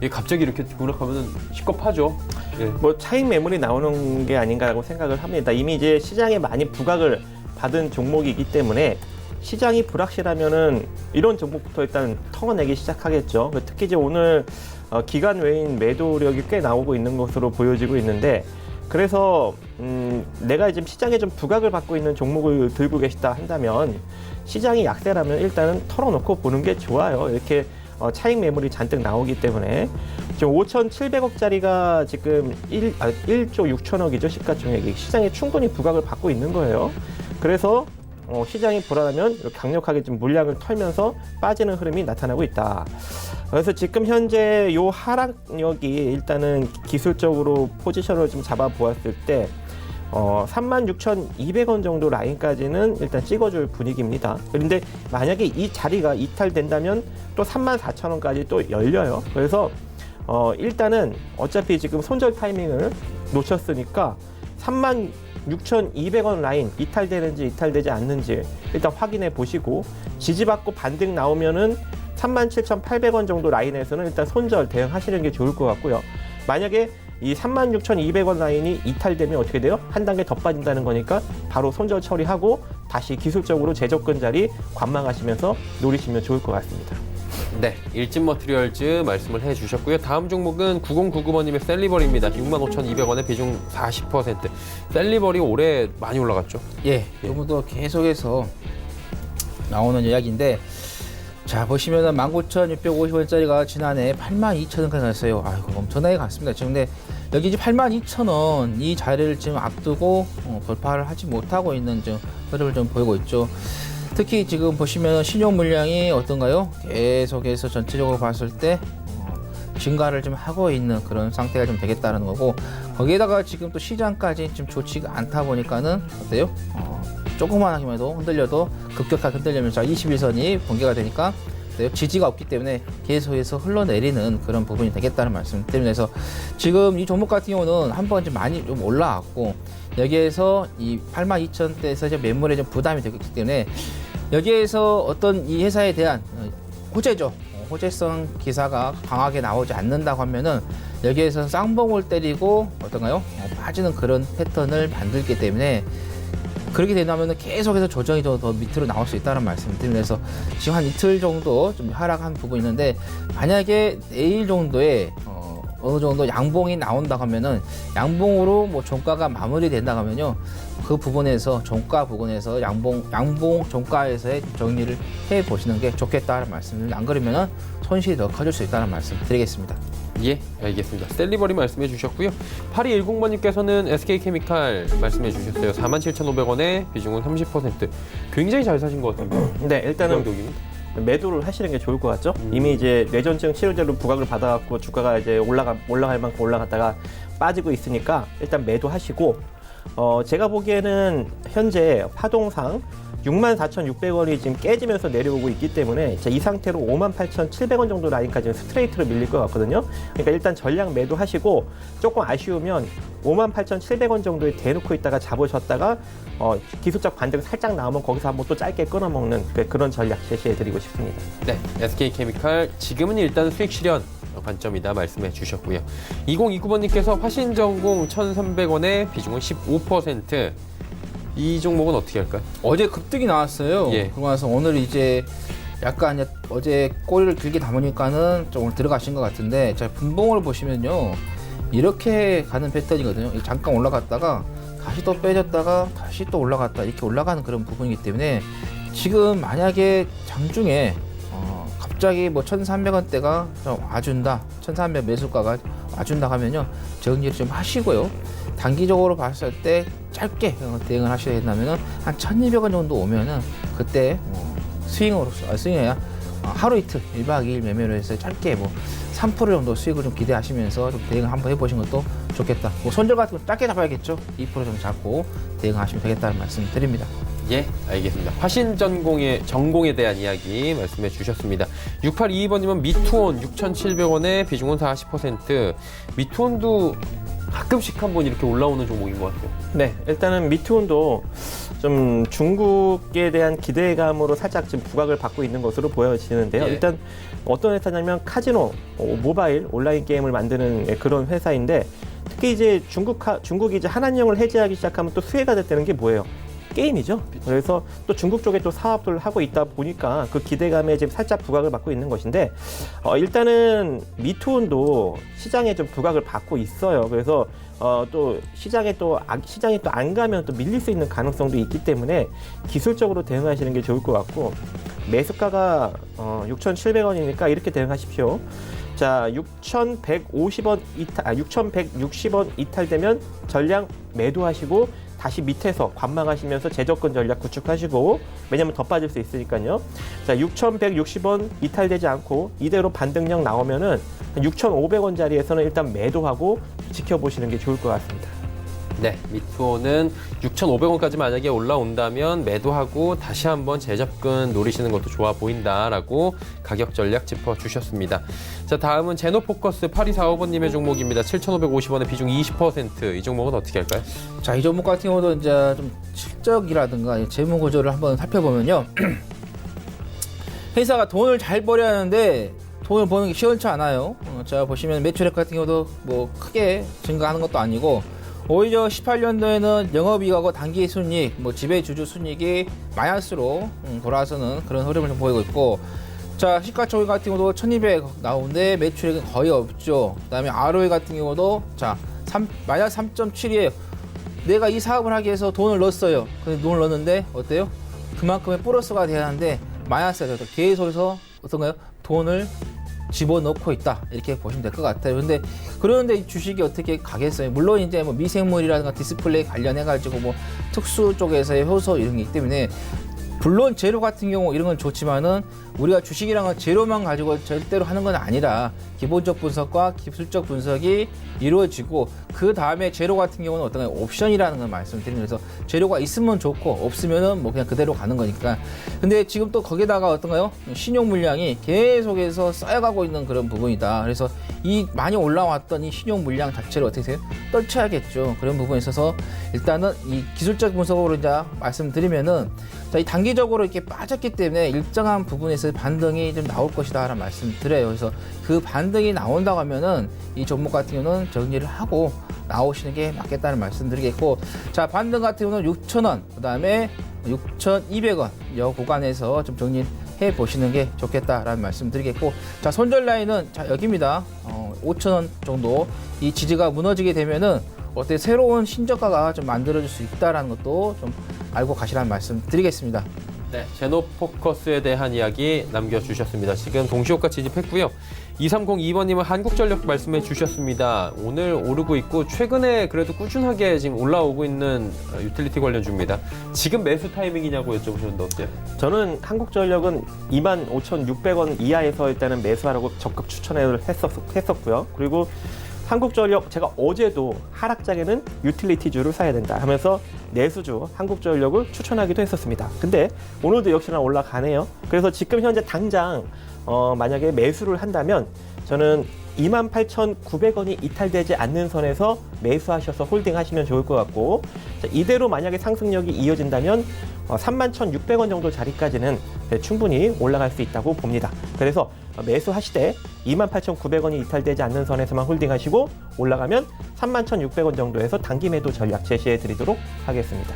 갑자기 이렇게 급락하면 시겁하죠. 예. 뭐 차익 매물이 나오는 게 아닌가라고 생각을 합니다. 이미 이제 시장에 많이 부각을 받은 종목이기 때문에 시장이 불확실하면은 이런 종목부터 일단 털어내기 시작하겠죠. 특히 이제 오늘 기간 외인 매도력이 꽤 나오고 있는 것으로 보여지고 있는데, 그래서 내가 지금 시장에 좀 부각을 받고 있는 종목을 들고 계시다 한다면, 시장이 약세라면 일단은 털어놓고 보는 게 좋아요. 이렇게 차익 매물이 잔뜩 나오기 때문에. 지금 5,700억짜리가 지금 1조 6천억이죠. 시가총액이. 시장에 충분히 부각을 받고 있는 거예요. 그래서 시장이 불안하면 이렇게 강력하게 좀 물량을 털면서 빠지는 흐름이 나타나고 있다. 그래서 지금 현재 요 하락력이 일단은 기술적으로 포지션을 좀 잡아 보았을 때 36,200원 정도 라인까지는 일단 찍어줄 분위기입니다. 그런데 만약에 이 자리가 이탈된다면 또 34,000원까지 또 열려요. 그래서 일단은 어차피 지금 손절 타이밍을 놓쳤으니까 36,200원 라인 이탈되는지 이탈되지 않는지 일단 확인해 보시고, 지지받고 반등 나오면은 37,800원 정도 라인에서는 일단 손절 대응하시는 게 좋을 것 같고요. 만약에 이 36,200원 라인이 이탈되면 어떻게 돼요? 한 단계 더 빠진다는 거니까 바로 손절 처리하고 다시 기술적으로 재접근 자리 관망하시면서 노리시면 좋을 것 같습니다. 네, 일진 머티리얼즈 말씀을 해주셨고요. 다음 종목은 9099번님의 셀리버리입니다. 65,200원에 비중 40%. 셀리버리 올해 많이 올라갔죠? 예, 조금도 계속해서 나오는 이야기인데, 자 보시면은 19,650원짜리가 지난해 82,000원까지 갔어요. 아이고 엄청나게 갔습니다. 지금 근데 여기 이제 82,000원 이 자리를 지금 앞두고 돌파를 하지 못하고 있는 좀 흐름을 좀 보이고 있죠. 특히 지금 보시면 신용 물량이 어떤가요? 계속해서 전체적으로 봤을 때 증가를 좀 하고 있는 그런 상태가 좀 되겠다는 거고, 거기에다가 지금 또 시장까지 좀 좋지가 않다 보니까는 어때요? 조그만하기만 해도 흔들려도 급격하게 흔들리면서 21선이 붕괴가 되니까 지지가 없기 때문에 계속해서 흘러내리는 그런 부분이 되겠다는 말씀 드리면서, 지금 이 종목 같은 경우는 한 번 좀 많이 좀 올라왔고, 여기에서 이 82,000대에서 이제 매물에 좀 부담이 되기 때문에 여기에서 어떤 이 회사에 대한 호재죠. 호재성 기사가 강하게 나오지 않는다고 하면은 여기에서 쌍봉을 때리고 어떤가요? 빠지는 그런 패턴을 만들기 때문에, 그렇게 된다면 계속해서 조정이 더 밑으로 나올 수 있다는 말씀을 드리면서, 지금 한 이틀 정도 좀 하락한 부분이 있는데, 만약에 내일 정도에 어느 정도 양봉이 나온다고 하면은 양봉으로 뭐 종가가 마무리된다고 하면요, 그 부분에서 종가 부분에서 양봉 종가에서의 정리를 해 보시는 게 좋겠다는 말씀을, 안 그러면은 손실이 더 커질 수 있다는 말씀 드리겠습니다. 예, 알겠습니다. 셀리버리 말씀해 주셨고요. 8210번님께서는 SK케미칼 말씀해 주셨어요. 47,500원에 비중은 30%. 굉장히 잘 사신 것 같은데요. 네, 일단은 부각적인. 매도를 하시는 게 좋을 것 같죠? 이미 이제 뇌전증 치료제로 부각을 받아갖고 주가가 이제 올라갈 만큼 올라갔다가 빠지고 있으니까 일단 매도하시고, 제가 보기에는 현재 파동상 64,600원이 지금 깨지면서 내려오고 있기 때문에 이 상태로 58,700원 정도 라인까지는 스트레이트로 밀릴 것 같거든요. 그러니까 일단 전량 매도하시고, 조금 아쉬우면 58,700원 정도에 대놓고 있다가 잡으셨다가 기술적 반등 살짝 나오면 거기서 한번 또 짧게 끊어먹는 그런 전략 제시해드리고 싶습니다. 네, SK케미칼 지금은 일단 수익 실현 관점이다 말씀해 주셨고요. 2029번님께서 화신전공 1,300원에 비중은 15%. 이 종목은 어떻게 할까요? 어제 급등이 나왔어요. 예. 그러고 나서 오늘 이제 약간 이제 어제 꼬리를 길게 담으니까는 좀 오늘 들어가신 것 같은데, 자 분봉을 보시면요, 이렇게 가는 패턴이거든요. 잠깐 올라갔다가 다시 또 빼졌다가 다시 또 올라갔다, 이렇게 올라가는 그런 부분이기 때문에, 지금 만약에 장중에 갑자기 뭐 1,300원대가 좀 와준다, 1,300 매수가가 와준다 하면요, 정리를 좀 하시고요. 단기적으로 봤을 때 짧게 대응을 하셔야 된다면은 한 1,200원 정도 오면은 그때 스윙해야 하루 이틀 1박 2일 매매로 해서 짧게 뭐 3% 정도 수익을 좀 기대하시면서 좀 대응을 한번 해보시는 것도 좋겠다. 뭐 손절 같은 거 짧게 잡아야겠죠. 2% 좀 잡고 대응하시면 되겠다는 말씀 드립니다. 예, 알겠습니다. 전공에 대한 이야기 말씀해 주셨습니다. 6822번님은 미투온 6,700원에 비중은 40%. 미투온도 가끔씩 한번 이렇게 올라오는 종목인 것 같아요. 네, 일단은 미투온도 좀 중국에 대한 기대감으로 살짝 지금 부각을 받고 있는 것으로 보여지는데요. 예. 일단 어떤 회사냐면 카지노, 모바일 온라인 게임을 만드는 그런 회사인데, 특히 이제 중국이 이제 한한령을 해제하기 시작하면 또 수혜가 됐다는 게 뭐예요? 게임이죠. 그래서 또 중국 쪽에 또 사업을 하고 있다 보니까 그 기대감에 지금 살짝 부각을 받고 있는 것인데, 일단은 미투온도 시장에 좀 부각을 받고 있어요. 그래서 또 시장이 또 안 가면 또 밀릴 수 있는 가능성도 있기 때문에 기술적으로 대응하시는 게 좋을 것 같고, 매수가가 6,700원이니까 이렇게 대응하십시오. 자, 6,160원 이탈되면 전량 매도하시고, 다시 밑에서 관망하시면서 재접근 전략 구축하시고, 왜냐면 더 빠질 수 있으니까요. 자, 6,160원 이탈되지 않고 이대로 반등량 나오면은 6,500원 자리에서는 일단 매도하고 지켜보시는 게 좋을 것 같습니다. 네, 미투오는 6,500원까지 만약에 올라온다면 매도하고 다시 한번 재접근 노리시는 것도 좋아 보인다라고 가격 전략 짚어주셨습니다. 자, 다음은 제노포커스 8245번님의 종목입니다. 7,550원에 비중 20%. 이 종목은 어떻게 할까요? 자, 이 종목 같은 경우도 이제 좀 실적이라든가 재무 구조를 한번 살펴보면요. 회사가 돈을 잘 벌어야 하는데 돈을 버는 게 시원치 않아요. 자, 보시면 매출액 같은 경우도 뭐 크게 증가하는 것도 아니고 오히려 18년도에는 영업이익하고 단기 순이익, 뭐 지배주주 순이익이 마이너스로 돌아서는 그런 흐름을 좀 보이고 있고, 자, 시가총액 같은 경우도 1,200 나오는데 매출액은 거의 없죠. 그다음에 ROE 같은 경우도 자, 마이너스 3.7이에요. 내가 이 사업을 하기 위해서 돈을 넣었어요. 근데 돈을 넣었는데 어때요? 그만큼의 플러스가 돼야 하는데 마이너스가 돼요. 계속해서 어떤가요? 돈을 집어넣고 있다, 이렇게 보시면 될 것 같아요. 근데 그런데 이 주식이 어떻게 가겠어요? 물론 이제 뭐 미생물이라든가 디스플레이 관련해 가지고 뭐 특수 쪽에서의 효소 이런 게 있기 때문에, 물론 재료 같은 경우 이런 건 좋지만은 우리가 주식이랑은 재료만 가지고 절대로 하는 건 아니라 기본적 분석과 기술적 분석이 이루어지고, 그 다음에 재료 같은 경우는 어떤 옵션이라는 걸 말씀드리는, 그래서 재료가 있으면 좋고 없으면은 뭐 그냥 그대로 가는 거니까. 근데 지금 또 거기다가 어떤가요? 신용 물량이 계속해서 쌓여가고 있는 그런 부분이다. 그래서 이 많이 올라왔던 이 신용 물량 자체를 어떻게 해요? 떨쳐야겠죠. 그런 부분에 있어서 일단은 이 기술적 분석으로 이제 말씀드리면은, 자, 이 단기적으로 이렇게 빠졌기 때문에 일정한 부분에서 반등이 좀 나올 것이다 라는 말씀 드려요. 그래서 그 반등이 나온다고 하면은 이 종목 같은 경우는 정리를 하고 나오시는 게 맞겠다는 말씀 드리겠고, 자, 반등 같은 경우는 6,000원, 그 다음에 6,200원 이 구간에서 좀 정리해 보시는 게 좋겠다라는 말씀 드리겠고, 자, 손절 라인은 자, 여기입니다. 5,000원 정도 이 지지가 무너지게 되면은 어때 새로운 신저가가 좀 만들어질 수 있다라는 것도 좀 알고 가시라는 말씀 드리겠습니다. 네, 제노포커스에 대한 이야기 남겨주셨습니다. 지금 동시효과 진입했고요. 2302번님은 한국전력 말씀해 주셨습니다. 오늘 오르고 있고 최근에 그래도 꾸준하게 지금 올라오고 있는 유틸리티 관련주입니다. 지금 매수 타이밍이냐고 여쭤보셨는데 어때요? 저는 한국전력은 25,600원 이하에서 일단은 매수하라고 적극 추천을 했었고요. 그리고 한국전력, 제가 어제도 하락장에는 유틸리티주를 사야 된다 하면서 내수주 한국전력을 추천하기도 했었습니다. 근데 오늘도 역시나 올라가네요. 그래서 지금 현재 당장 만약에 매수를 한다면 저는 28,900원이 이탈되지 않는 선에서 매수하셔서 홀딩하시면 좋을 것 같고, 자, 이대로 만약에 상승력이 이어진다면 31,600원 정도 자리까지는 충분히 올라갈 수 있다고 봅니다. 그래서 매수하시되 28,900원이 이탈되지 않는 선에서만 홀딩하시고 올라가면 31,600원 정도에서 단기 매도 전략 제시해 드리도록 하겠습니다.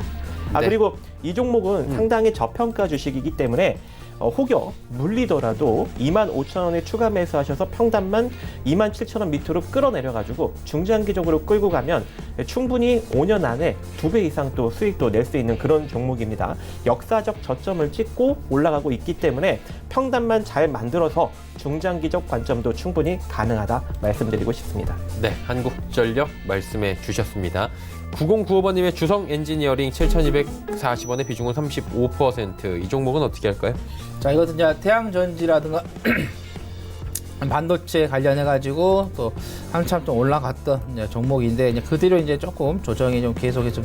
네. 그리고 이 종목은 상당히 저평가 주식이기 때문에 혹여 물리더라도 25,000원에 추가 매수하셔서 평단만 27,000원 밑으로 끌어내려가지고 중장기적으로 끌고 가면 충분히 5년 안에 2배 이상 또 수익도 낼 수 있는 그런 종목입니다. 역사적 저점을 찍고 올라가고 있기 때문에 평단만 잘 만들어서 중장기적 관점도 충분히 가능하다 말씀드리고 싶습니다. 네, 한국전력 말씀해 주셨습니다. 9095번님의 주성 엔지니어링 7,240원의 비중은 35%. 이 종목은 어떻게 할까요? 자, 이것은 이제 태양전지라든가 반도체 관련해 가지고 또 한참 좀 올라갔던 이제 종목인데, 이제 그 뒤로 이제 조금 조정이 좀 계속 좀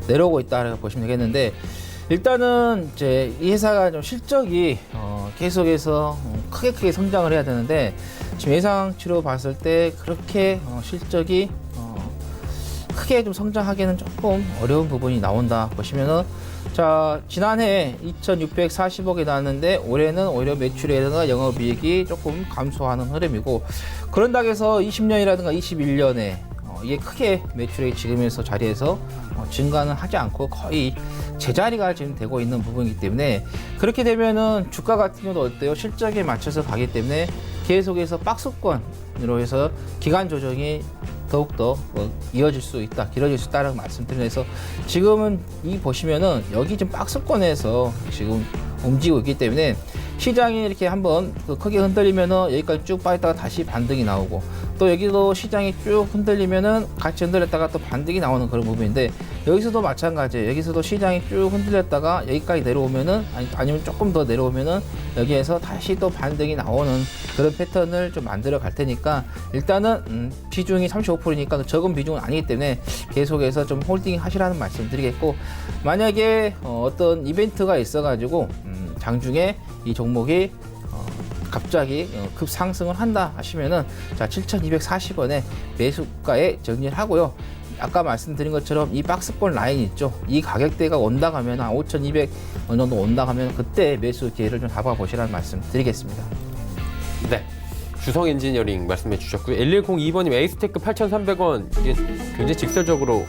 내려오고 있다라고 보시면 되겠는데, 일단은 이제 이 회사가 좀 실적이 계속해서 크게 성장을 해야 되는데, 지금 예상치로 봤을 때 그렇게 실적이 크게 좀 성장하기는 조금 어려운 부분이 나온다 보시면은, 자, 지난해 2,640억이 나왔는데 올해는 오히려 매출이라든가 영업이익이 조금 감소하는 흐름이고, 그런다고 해서 20년이라든가 21년에 이게 크게 매출이 지금에서 자리에서 증가는 하지 않고 거의 제자리가 지금 되고 있는 부분이기 때문에, 그렇게 되면은 주가 같은 경우도 어때요? 실적에 맞춰서 가기 때문에 계속해서 박스권으로 해서 기간 조정이 더욱더 이어질 수 있다, 길어질 수 있다라고 말씀드리면서, 지금은 이 보시면은 여기 지금 박스권에서 지금 움직이고 있기 때문에 시장이 이렇게 한번 크게 흔들리면은 여기까지 쭉 빠졌다가 다시 반등이 나오고, 또 여기도 시장이 쭉 흔들리면은 같이 흔들렸다가 또 반등이 나오는 그런 부분인데 여기서도 마찬가지예요. 여기서도 시장이 쭉 흔들렸다가 여기까지 내려오면은 아니면 조금 더 내려오면은 여기에서 다시 또 반등이 나오는 그런 패턴을 좀 만들어 갈 테니까 일단은 비중이 35%니까 적은 비중은 아니기 때문에 계속해서 좀 홀딩 하시라는 말씀 드리겠고, 만약에 어떤 이벤트가 있어가지고 장중에 이 종목이 갑자기 급상승을 한다 하시면은 자 7,240원에 매수가에 정리를 하고요. 아까 말씀드린 것처럼 이 박스권 라인 있죠. 이 가격대가 온다 가면 한 5,200 어느 정도 온다 가면 그때 매수 기회를 좀 잡아보시라는 말씀 드리겠습니다. 네. 주성 엔지니어링 말씀해 주셨고요. 1102번님 에이스테크 8,300원. 이게 굉장히 직설적으로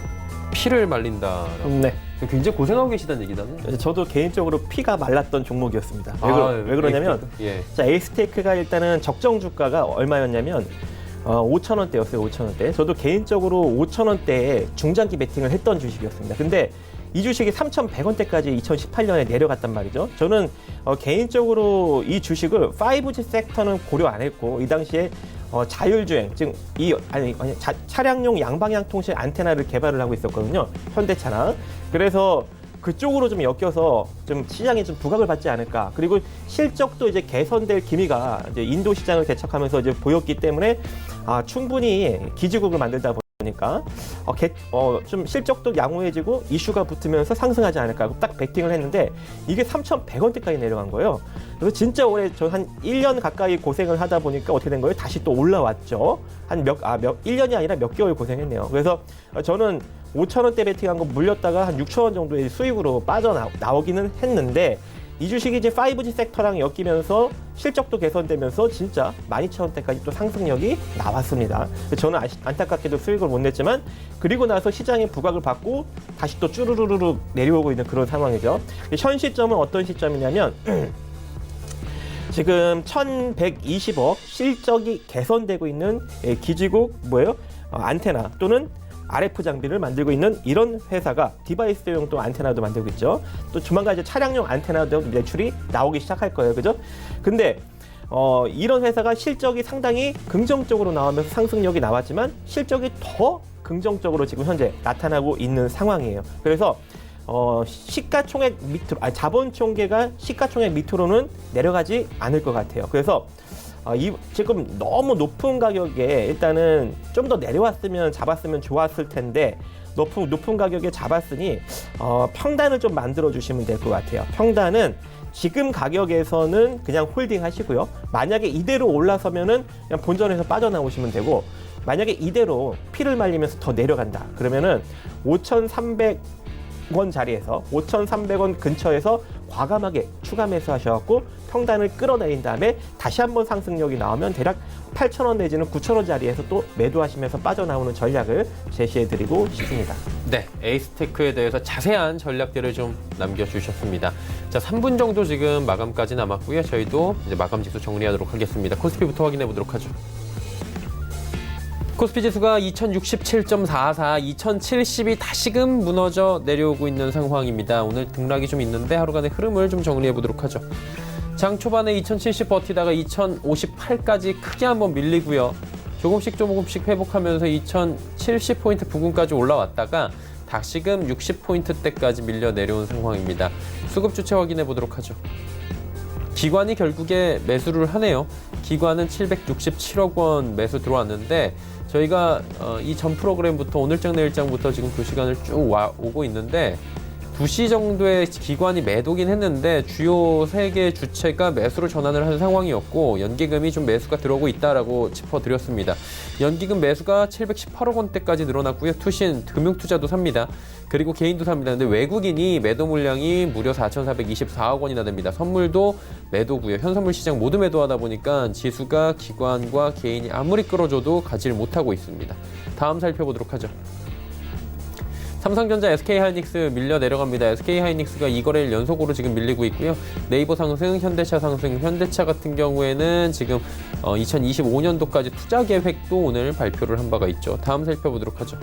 피를 말린다라고. 네. 굉장히 고생하고 계시다는 얘기잖아요. 저도 개인적으로 피가 말랐던 종목이었습니다. 왜 아, 그러냐면 예. 자, 에이스테이크가 일단은 적정 주가가 얼마였냐면 5,000원대였어요. 5,000원대. 저도 개인적으로 5,000원대에 중장기 베팅을 했던 주식이었습니다. 근데 이 주식이 3,100원대까지 2018년에 내려갔단 말이죠. 저는 개인적으로 이 주식을 5G 섹터는 고려 안 했고 이 당시에 자율주행, 즉 차량용 양방향 통신 안테나를 개발을 하고 있었거든요. 현대차랑. 그래서 그쪽으로 좀 엮여서 좀 시장에 좀 부각을 받지 않을까. 그리고 실적도 이제 개선될 기미가 이제 인도 시장을 대척하면서 이제 보였기 때문에 충분히 기지국을 만들다 보니까 좀 실적도 양호해지고 이슈가 붙으면서 상승하지 않을까 딱 베팅을 했는데 이게 3,100원대까지 내려간 거예요. 그래서 진짜 올해 저 한 1년 가까이 고생을 하다 보니까 어떻게 된 거예요? 다시 또 올라왔죠. 1년이 아니라 몇 개월 고생했네요. 그래서 저는 5,000원대 베팅한 거 물렸다가 한 6,000원 정도의 수익으로 빠져나오기는 했는데 이 주식이 이제 5G 섹터랑 엮이면서 실적도 개선되면서 진짜 12,000원대까지 또 상승력이 나왔습니다. 저는 안타깝게도 수익을 못 냈지만 그리고 나서 시장의 부각을 받고 다시 또 쭈루루루 내려오고 있는 그런 상황이죠. 현 시점은 어떤 시점이냐면 지금 1,120억 실적이 개선되고 있는 기지국 안테나 또는 RF 장비를 만들고 있는 이런 회사가 디바이스용 또 안테나도 만들고 있죠. 또 조만간 이제 차량용 안테나도 매출이 나오기 시작할 거예요. 그죠? 근데 이런 회사가 실적이 상당히 긍정적으로 나오면서 상승력이 나왔지만 실적이 더 긍정적으로 지금 현재 나타나고 있는 상황이에요. 그래서 시가총액 밑으로, 자본 총계가 시가총액 밑으로는 내려가지 않을 것 같아요. 그래서 지금 너무 높은 가격에 일단은 좀 더 내려왔으면 잡았으면 좋았을 텐데 높은 가격에 잡았으니 평단을 좀 만들어 주시면 될 것 같아요. 평단은 지금 가격에서는 그냥 홀딩 하시고요. 만약에 이대로 올라서면은 그냥 본전에서 빠져나오시면 되고, 만약에 이대로 피를 말리면서 더 내려간다 그러면은 5,300원 자리에서 5,300원 근처에서 과감하게 추가 매수하셔갖고 평단을 끌어내린 다음에 다시 한번 상승력이 나오면 대략 8,000원 내지는 9,000원 자리에서 또 매도하시면서 빠져나오는 전략을 제시해드리고 싶습니다. 네, 에이스테크에 대해서 자세한 전략들을 좀 남겨주셨습니다. 자, 3분 정도 지금 마감까지 남았고요. 저희도 이제 마감 지수 정리하도록 하겠습니다. 코스피부터 확인해 보도록 하죠. 코스피 지수가 2067.44, 2070이 다시금 무너져 내려오고 있는 상황입니다. 오늘 등락이 좀 있는데 하루간의 흐름을 좀 정리해 보도록 하죠. 장 초반에 2070 버티다가 2058까지 크게 한번 밀리고요. 조금씩 회복하면서 2070포인트 부근까지 올라왔다가 다시금 60포인트대까지 밀려 내려온 상황입니다. 수급 주체 확인해 보도록 하죠. 기관이 결국에 매수를 하네요. 기관은 767억 원 매수 들어왔는데 저희가 이 전 프로그램부터 오늘장 내일장부터 지금 2시간을 쭉 오고 있는데 2시 정도에 기관이 매도긴 했는데 주요 3개 주체가 매수로 전환을 한 상황이었고 연기금이 좀 매수가 들어오고 있다라고 짚어드렸습니다. 연기금 매수가 718억 원대까지 늘어났고요. 투신, 금융투자도 삽니다. 그리고 개인도 삽니다. 근데 외국인이 매도 물량이 무려 4,424억 원이나 됩니다. 선물도 매도고요. 현선물 시장 모두 매도하다 보니까 지수가 기관과 개인이 아무리 끌어줘도 가지를 못하고 있습니다. 다음 살펴보도록 하죠. 삼성전자, SK하이닉스 밀려 내려갑니다. SK하이닉스가 2거래일 연속으로 지금 밀리고 있고요. 네이버 상승, 현대차 상승. 현대차 같은 경우에는 지금 2025년도까지 투자 계획도 오늘 발표를 한 바가 있죠. 다음 살펴보도록 하죠.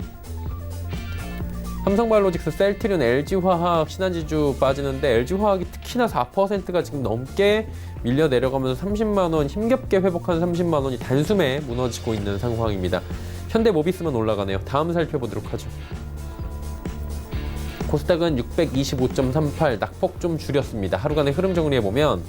삼성바이오로직스, 셀트리온, LG화학, 신한지주 빠지는데 LG화학이 특히나 4%가 지금 넘게 밀려 내려가면서 30만 원, 힘겹게 회복한 30만 원이 단숨에 무너지고 있는 상황입니다. 현대모비스만 올라가네요. 다음 살펴보도록 하죠. 코스닥은 625.38, 낙폭 좀 줄였습니다. 하루간의 흐름 정리해보면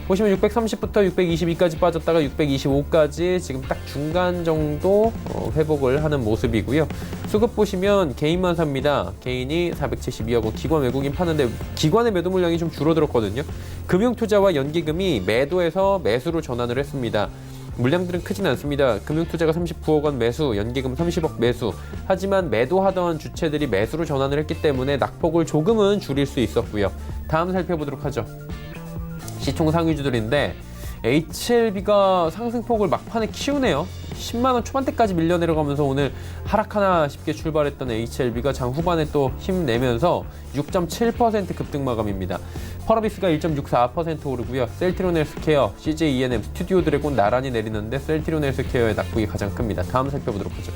보시면 630부터 622까지 빠졌다가 625까지 지금 딱 중간 정도 회복을 하는 모습이고요. 수급 보시면 개인만 삽니다. 개인이 472억 원, 기관 외국인 파는데 기관의 매도 물량이 좀 줄어들었거든요. 금융투자와 연기금이 매도에서 매수로 전환을 했습니다. 물량들은 크진 않습니다. 금융투자가 39억 원 매수, 연기금 30억 매수. 하지만 매도하던 주체들이 매수로 전환을 했기 때문에 낙폭을 조금은 줄일 수 있었고요. 다음 살펴보도록 하죠. 시총 상위주들인데 HLB가 상승폭을 막판에 키우네요. 10만 원 초반대까지 밀려 내려가면서 오늘 하락하나 싶게 출발했던 HLB가 장 후반에 또 힘내면서 6.7% 급등 마감입니다. 펄어비스가 1.64% 오르고요. 셀트리온 헬스케어, CJ E&M, 스튜디오 드래곤 나란히 내리는데 셀트리온 헬스케어의 낙폭이 가장 큽니다. 다음 살펴보도록 하죠.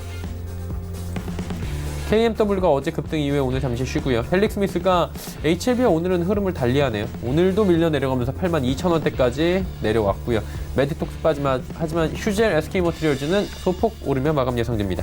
KMW가 어제 급등 이후에 오늘 잠시 쉬고요. 헬릭스미스가 HLB와 오늘은 흐름을 달리하네요. 오늘도 밀려 내려가면서 82,000원대까지 내려왔고요. 메디톡스 빠지만 하지만 휴젤, SK머티리얼즈는 소폭 오르며 마감 예상됩니다.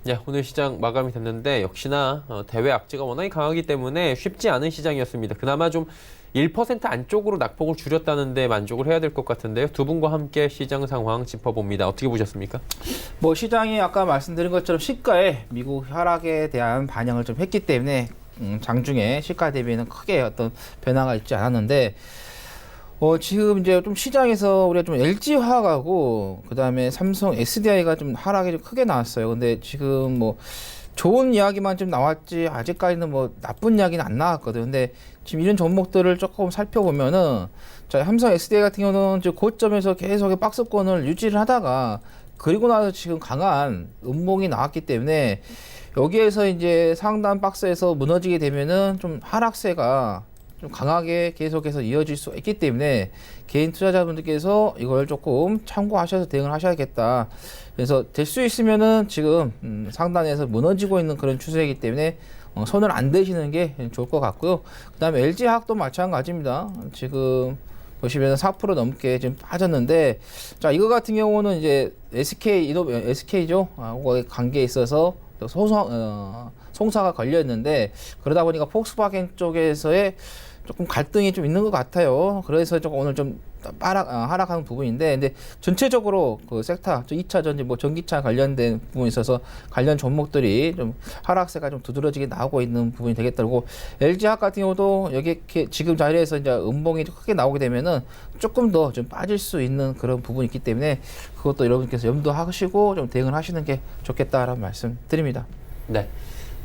네, 오늘 시장 마감이 됐는데 역시나 대외 악재가 워낙에 강하기 때문에 쉽지 않은 시장이었습니다. 그나마 좀 1% 안쪽으로 낙폭을 줄였다는데 만족을 해야 될 것 같은데요. 두 분과 함께 시장 상황 짚어봅니다. 어떻게 보셨습니까? 뭐 시장이 아까 말씀드린 것처럼 시가에 미국 하락에 대한 반영을 좀 했기 때문에 장중에 시가 대비는 크게 어떤 변화가 있지 않았는데 지금 이제 좀 시장에서 우리가 좀 LG화학하고 그다음에 삼성 SDI가 좀 하락이 좀 크게 나왔어요. 근데 지금 뭐 좋은 이야기만 좀 나왔지 아직까지는 뭐 나쁜 이야기는 안 나왔거든. 근데 지금 이런 종목들을 조금 살펴보면은 자, 삼성 SDI 같은 경우는 지금 고점에서 계속 박스권을 유지를 하다가 그리고 나서 지금 강한 음봉이 나왔기 때문에 여기에서 이제 상단 박스에서 무너지게 되면은 좀 하락세가 좀 강하게 계속해서 이어질 수 있기 때문에 개인 투자자분들께서 이걸 조금 참고하셔서 대응을 하셔야겠다. 그래서 될 수 있으면은 지금 상단에서 무너지고 있는 그런 추세이기 때문에 손을 안 대시는 게 좋을 것 같고요. 그 다음에 LG화학도 마찬가지입니다. 지금 보시면 4% 넘게 지금 빠졌는데, 자, 이거 같은 경우는 이제 SK죠. 그거에 관계에 있어서 송사가 걸렸는데, 그러다 보니까 폭스바겐 쪽에서의 조금 갈등이 좀 있는 것 같아요. 그래서 조금 오늘 좀 하락하는 부분인데, 근데 전체적으로 그 섹터, 2차 전지, 뭐 전기차 관련된 부분에 있어서 관련 종목들이 좀 하락세가 좀 두드러지게 나오고 있는 부분이 되겠다고. LG화학 같은 경우도 여기 지금 자리에서 이제 음봉이 크게 나오게 되면은 조금 더 좀 빠질 수 있는 그런 부분이 있기 때문에 그것도 여러분께서 염두하시고 좀 대응을 하시는 게 좋겠다라는 말씀 드립니다. 네.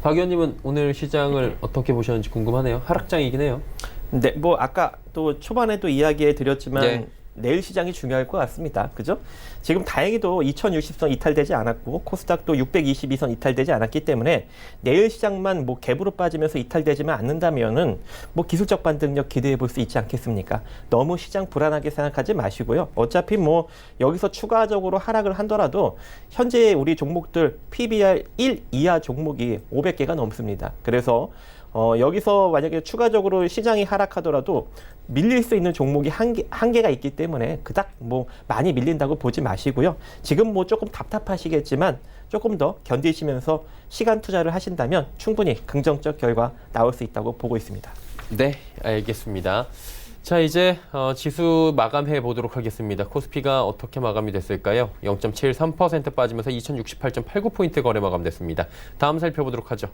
박 의원님은 오늘 시장을 어떻게 보셨는지 궁금하네요. 하락장이긴 해요. 네, 뭐 아까 또 초반에도 이야기해 드렸지만 네. 내일 시장이 중요할 것 같습니다. 그죠? 지금 다행히도 2060선 이탈되지 않았고 코스닥도 622선 이탈되지 않았기 때문에 내일 시장만 뭐 갭으로 빠지면서 이탈되지만 않는다면은 뭐 기술적 반등력 기대해 볼 수 있지 않겠습니까? 너무 시장 불안하게 생각하지 마시고요. 어차피 뭐 여기서 추가적으로 하락을 하더라도 현재 우리 종목들 PBR 1 이하 종목이 500개가 넘습니다. 그래서 여기서 만약에 추가적으로 시장이 하락하더라도 밀릴 수 있는 종목이 한계가 있기 때문에 그닥 뭐 많이 밀린다고 보지 마시고요. 지금 뭐 조금 답답하시겠지만 조금 더 견디시면서 시간 투자를 하신다면 충분히 긍정적 결과 나올 수 있다고 보고 있습니다. 네, 알겠습니다. 자, 이제 지수 마감해 보도록 하겠습니다. 코스피가 어떻게 마감이 됐을까요? 0.73% 빠지면서 2068.89포인트 거래 마감됐습니다. 다음 살펴보도록 하죠.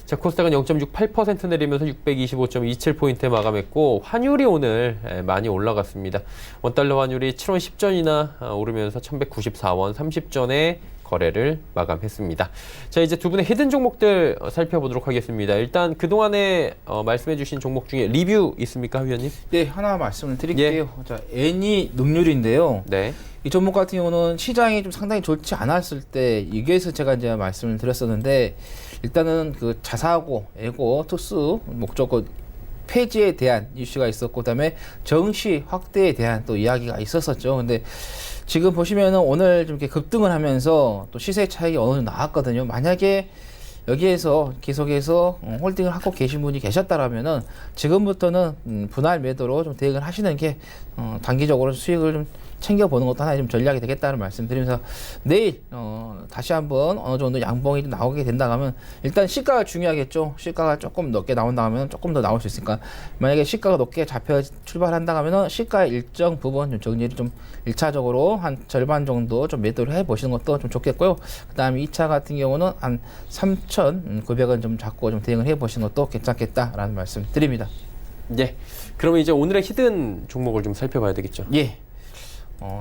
자, 코스닥은 0.68% 내리면서 625.27포인트에 마감했고, 환율이 오늘 많이 올라갔습니다. 원달러 환율이 7원 10전이나 오르면서 1194원 30전에 거래를 마감했습니다. 자, 이제 두 분의 히든 종목들 살펴보도록 하겠습니다. 일단 그동안에 말씀해 주신 종목 중에 리뷰 있습니까, 위원님? 네, 하나 말씀을 드릴게요. 자, 애니 능률인데요. 네. 이 종목 같은 경우는 시장이 좀 상당히 좋지 않았을 때 여기에서 제가 이제 말씀을 드렸었는데 일단은 그 자사고, 에고, 특수 목적고 폐지에 대한 이슈가 있었고 그다음에 정시 확대에 대한 또 이야기가 있었었죠. 근데 지금 보시면은 오늘 좀 이렇게 급등을 하면서 또 시세 차익이 어느 정도 나왔거든요. 만약에 여기에서 계속해서 홀딩을 하고 계신 분이 계셨다라면은 지금부터는 분할 매도로 좀 대응을 하시는 게 단기적으로 수익을 좀 챙겨보는 것도 하나의 좀 전략이 되겠다는 말씀드리면서 내일 다시 한번 어느 정도 양봉이 좀 나오게 된다 하면 일단 시가가 중요하겠죠. 시가가 조금 높게 나온다 하면 조금 더 나올 수 있으니까 만약에 시가가 높게 잡혀 출발한다 하면은 시가의 일정 부분 좀 정리를 좀 1차적으로 한 절반 정도 좀 매도를 해 보시는 것도 좀 좋겠고요. 그다음에 2차 같은 경우는 한 3,900원 좀 잡고 좀 대응을 해 보시는 것도 괜찮겠다라는 말씀 드립니다. 예. 그러면 이제 오늘의 히든 종목을 좀 살펴봐야 되겠죠. 예.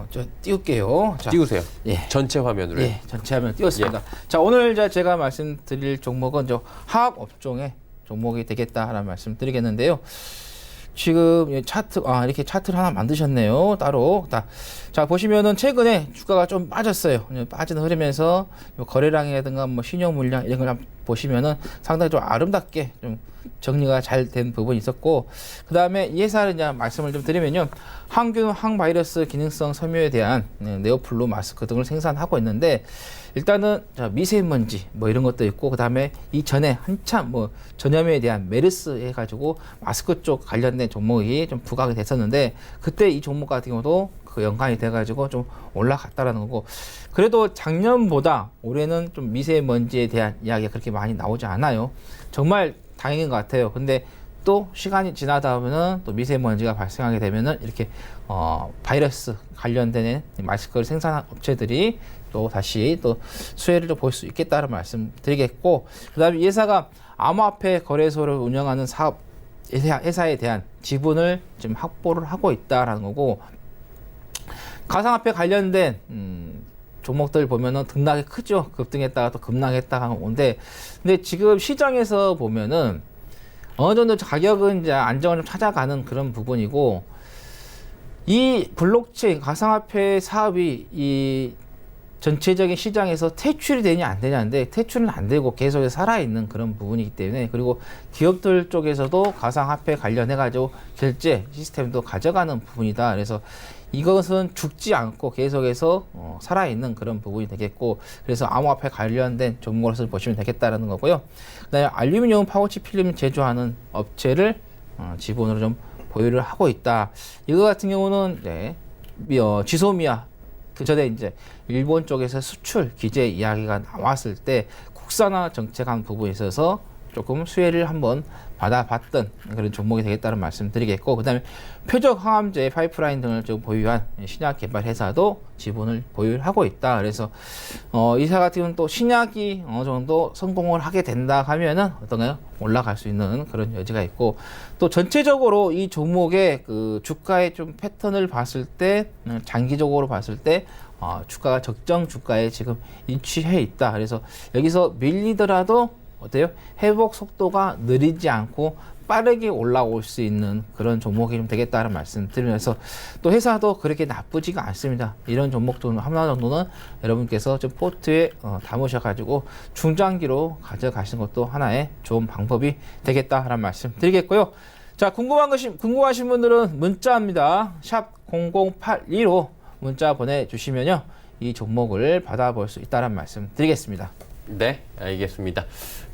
저 띄울게요. 자, 띄우세요. 예. 전체 화면으로. 예, 전체 화면 띄웠습니다. 자, 오늘 제가 말씀드릴 종목은 화학 업종의 종목이 되겠다라는 말씀 드리겠는데요. 지금 차트, 이렇게 차트를 하나 만드셨네요. 따로. 자, 보시면은 최근에 주가가 좀 빠졌어요. 빠지는 흐르면서 거래량이라든가 뭐 신용 물량 이런 걸 보시면은 상당히 좀 아름답게 좀 정리가 잘 된 부분이 있었고, 그 다음에 이 회사를 이제 말씀을 좀 드리면요. 항균, 항바이러스 기능성 섬유에 대한 네오플루 마스크 등을 생산하고 있는데, 일단은 미세먼지 뭐 이런 것도 있고, 그 다음에 이전에 한참 뭐 전염에 대한 메르스 해가지고 마스크 쪽 관련된 종목이 좀 부각이 됐었는데, 그때 이 종목 같은 경우도 그 연관이 돼가지고 좀 올라갔다라는 거고, 그래도 작년보다 올해는 좀 미세먼지에 대한 이야기가 그렇게 많이 나오지 않아요. 정말 다행인 것 같아요. 근데 또 시간이 지나다 보면은 또 미세먼지가 발생하게 되면은 이렇게 바이러스 관련된 마스크를 생산한 업체들이 또 다시 또 수혜를 좀 볼 수 있겠다는 말씀 드리겠고, 그다음에 이 회사가 암호화폐 거래소를 운영하는 사업 회사에 대한 지분을 지금 확보를 하고 있다라는 거고, 가상화폐 관련된 종목들 보면은 등락이 크죠. 급등했다가 또 급락했다가 오는데, 근데 지금 시장에서 보면은 어느 정도 가격은 이제 안정을 좀 찾아가는 그런 부분이고, 이 블록체인 가상화폐 사업이 이 전체적인 시장에서 퇴출이 되냐 안 되냐인데, 퇴출은 안 되고 계속해서 살아있는 그런 부분이기 때문에, 그리고 기업들 쪽에서도 가상화폐 관련해 가지고 결제 시스템도 가져가는 부분이다. 그래서 이것은 죽지 않고 계속해서 살아있는 그런 부분이 되겠고, 그래서 암호화폐 관련된 종목으로서 보시면 되겠다라는 거고요. 그다음에 알루미늄 파우치 필름 제조하는 업체를 지분으로 좀 보유를 하고 있다. 이거 같은 경우는 지소미아 그 전에 이제 일본 쪽에서 수출 규제 이야기가 나왔을 때 국산화 정책한 부분에 있어서 조금 수혜를 한번 받아봤던 그런 종목이 되겠다는 말씀 드리겠고, 그 다음에 표적 항암제 파이프라인 등을 좀 보유한 신약 개발 회사도 지분을 보유하고 있다. 그래서 이 회사 같은 경우는 또 신약이 어느 정도 성공을 하게 된다 하면은 어떤가요? 올라갈 수 있는 그런 여지가 있고, 또 전체적으로 이 종목의 그 주가의 좀 패턴을 봤을 때 장기적으로 봤을 때 주가가 적정 주가에 지금 인치해 있다. 그래서 여기서 밀리더라도 어때요? 회복 속도가 느리지 않고 빠르게 올라올 수 있는 그런 종목이 좀 되겠다는 말씀 드리면서, 또 회사도 그렇게 나쁘지가 않습니다. 이런 종목도 하나 정도는 여러분께서 좀 포트에 담으셔가지고 중장기로 가져가시는 것도 하나의 좋은 방법이 되겠다라는 말씀 드리겠고요. 자, 궁금하신 분들은 문자입니다. 샵 0082로 문자 보내주시면요, 이 종목을 받아볼 수 있다는 말씀 드리겠습니다. 네, 알겠습니다.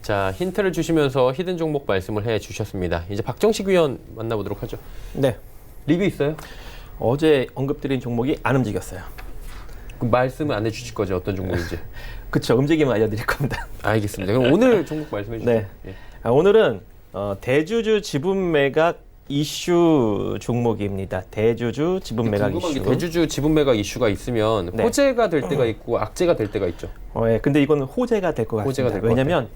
자, 힌트를 주시면서 히든 종목 말씀을 해 주셨습니다. 이제 박정식 위원 만나보도록 하죠. 네. 리뷰 있어요? 어제 언급드린 종목이 안 움직였어요. 그 말씀은 안 해주실 거죠? 어떤 종목인지. 그쵸, 움직이면 알려드릴 겁니다. 알겠습니다. 그럼 오늘 종목 말씀해 주시죠. 네. 예. 오늘은 대주주 지분 매각 이슈 종목입니다. 대주주 지분 매각 궁금한 이슈. 게 대주주 지분 매각 이슈가 있으면 네. 호재가 될 때가 있고 악재가 될 때가 있죠. 예, 근데 이거는 호재가 될 것 호재가 같습니다. 될것 왜냐면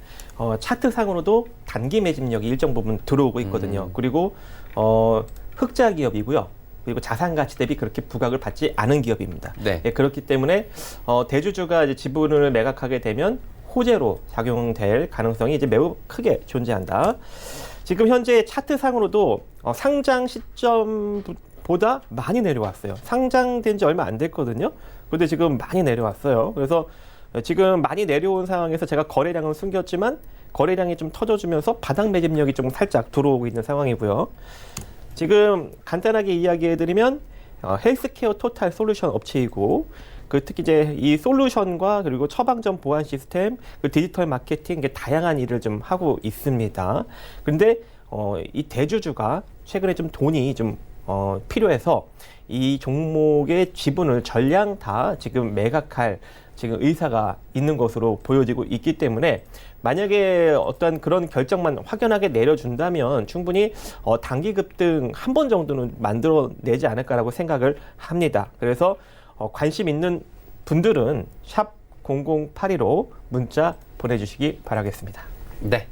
차트상으로도 단기 매집력이 일정 부분 들어오고 있거든요. 그리고 흑자 기업이고요. 그리고 자산 가치 대비 그렇게 부각을 받지 않은 기업입니다. 네. 예, 그렇기 때문에 대주주가 이제 지분을 매각하게 되면 호재로 작용될 가능성이 이제 매우 크게 존재한다. 지금 현재 차트상으로도 상장 시점보다 많이 내려왔어요. 상장된 지 얼마 안 됐거든요. 근데 지금 많이 내려왔어요. 그래서 지금 많이 내려온 상황에서 제가 거래량은 숨겼지만 거래량이 좀 터져주면서 바닥 매집력이 좀 살짝 들어오고 있는 상황이고요. 지금 간단하게 이야기해드리면 헬스케어 토탈 솔루션 업체이고 특히 이제 이 솔루션과 그리고 처방전 보안 시스템, 디지털 마케팅 다양한 일을 좀 하고 있습니다. 근데 이 대주주가 최근에 좀 돈이 좀 필요해서 이 종목의 지분을 전량 다 지금 매각할 지금 의사가 있는 것으로 보여지고 있기 때문에 만약에 어떤 그런 결정만 확연하게 내려준다면 충분히 단기 급등 한 번 정도는 만들어내지 않을까라고 생각을 합니다. 그래서 관심 있는 분들은 샵 0082로 문자 보내주시기 바라겠습니다. 네.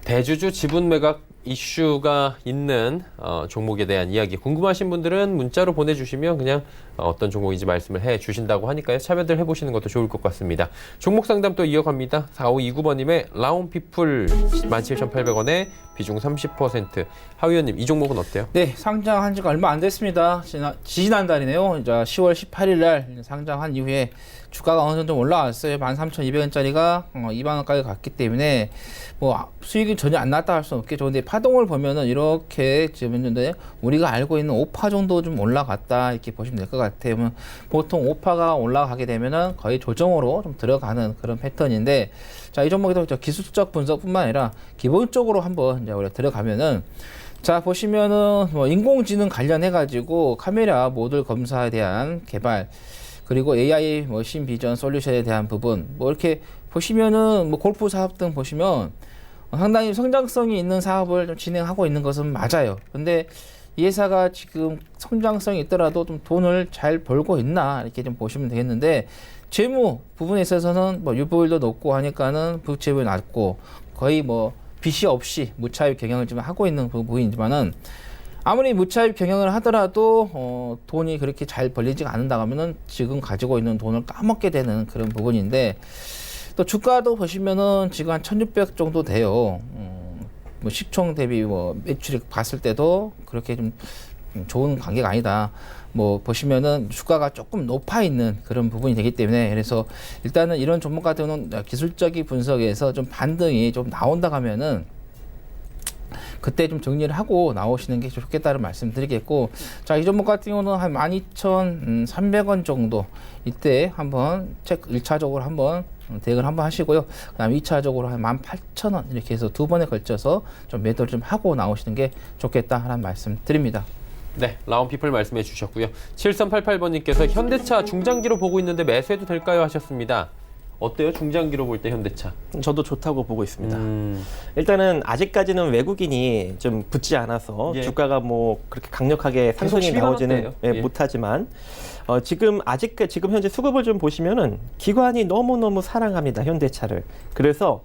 대주주 지분 매각 이슈가 있는 종목에 대한 이야기 궁금하신 분들은 문자로 보내주시면 그냥 어떤 종목인지 말씀을 해주신다고 하니까요. 참여들 해보시는 것도 좋을 것 같습니다. 종목 상담 또 이어갑니다. 4529번님의 라온피플 17,800원에 비중 30%. 하 의원님 이 종목은 어때요? 네, 상장한 지가 얼마 안 됐습니다. 지난달이네요. 이제 10월 18일 날 상장한 이후에 주가가 어느 정도 올라왔어요. 13,200원짜리가 2만원까지 갔기 때문에 뭐 수익이 전혀 안 났다 할 수는 없겠죠. 근데 파동을 보면은 이렇게 지금 현재 우리가 알고 있는 5파 정도 좀 올라갔다 이렇게 보시면 될 것 같아요. 보통 5파가 올라가게 되면은 거의 조정으로 좀 들어가는 그런 패턴인데, 자, 이 종목에도 기술적 분석뿐만 아니라 기본적으로 한번 이제 우리가 들어가면은, 자, 보시면은 뭐 인공지능 관련해 가지고 카메라 모듈 검사에 대한 개발, 그리고 AI 머신 비전 솔루션에 대한 부분, 뭐 이렇게 보시면은 뭐 골프 사업 등 보시면 상당히 성장성이 있는 사업을 좀 진행하고 있는 것은 맞아요. 근데 이 회사가 지금 성장성이 있더라도 좀 돈을 잘 벌고 있나 이렇게 좀 보시면 되겠는데, 재무 부분에 있어서는 뭐 유보율도 높고 하니까는 부채율이 낮고 거의 뭐 빚이 없이 무차입 경영을 좀 하고 있는 부분이지만은, 아무리 무차입 경영을 하더라도 돈이 그렇게 잘 벌리지가 않는다 하면은 지금 가지고 있는 돈을 까먹게 되는 그런 부분인데, 또 주가도 보시면은 지금 한 1,600 정도 돼요. 뭐 시총 대비 뭐 매출이 봤을 때도 그렇게 좀 좋은 관계가 아니다. 뭐 보시면은 주가가 조금 높아 있는 그런 부분이 되기 때문에, 그래서 일단은 이런 종목 같은 경우는 기술적인 분석에서 좀 반등이 좀 나온다 하면은 그때 좀 정리를 하고 나오시는 게 좋겠다는 말씀 드리겠고, 자, 이 종목 같은 경우는 한 12,300원 정도 이때 한번 체크 1차적으로 한번 대응을 한번 하시고요. 그 다음에 2차적으로 한 18,000원 이렇게 해서 두 번에 걸쳐서 좀 매도를 좀 하고 나오시는 게 좋겠다라는 말씀 드립니다. 네, 라온피플 말씀해 주셨고요. 7388번님께서 현대차 중장기로 보고 있는데 매수해도 될까요? 하셨습니다. 어때요? 중장기로 볼 때 현대차? 저도 좋다고 보고 있습니다. 일단은 아직까지는 외국인이 좀 붙지 않아서 예. 주가가 뭐 그렇게 강력하게 상승이 계속 나오지는 12만 원대예요. 예. 못하지만 지금 현재 수급을 좀 보시면은 기관이 너무너무 사랑합니다, 현대차를. 그래서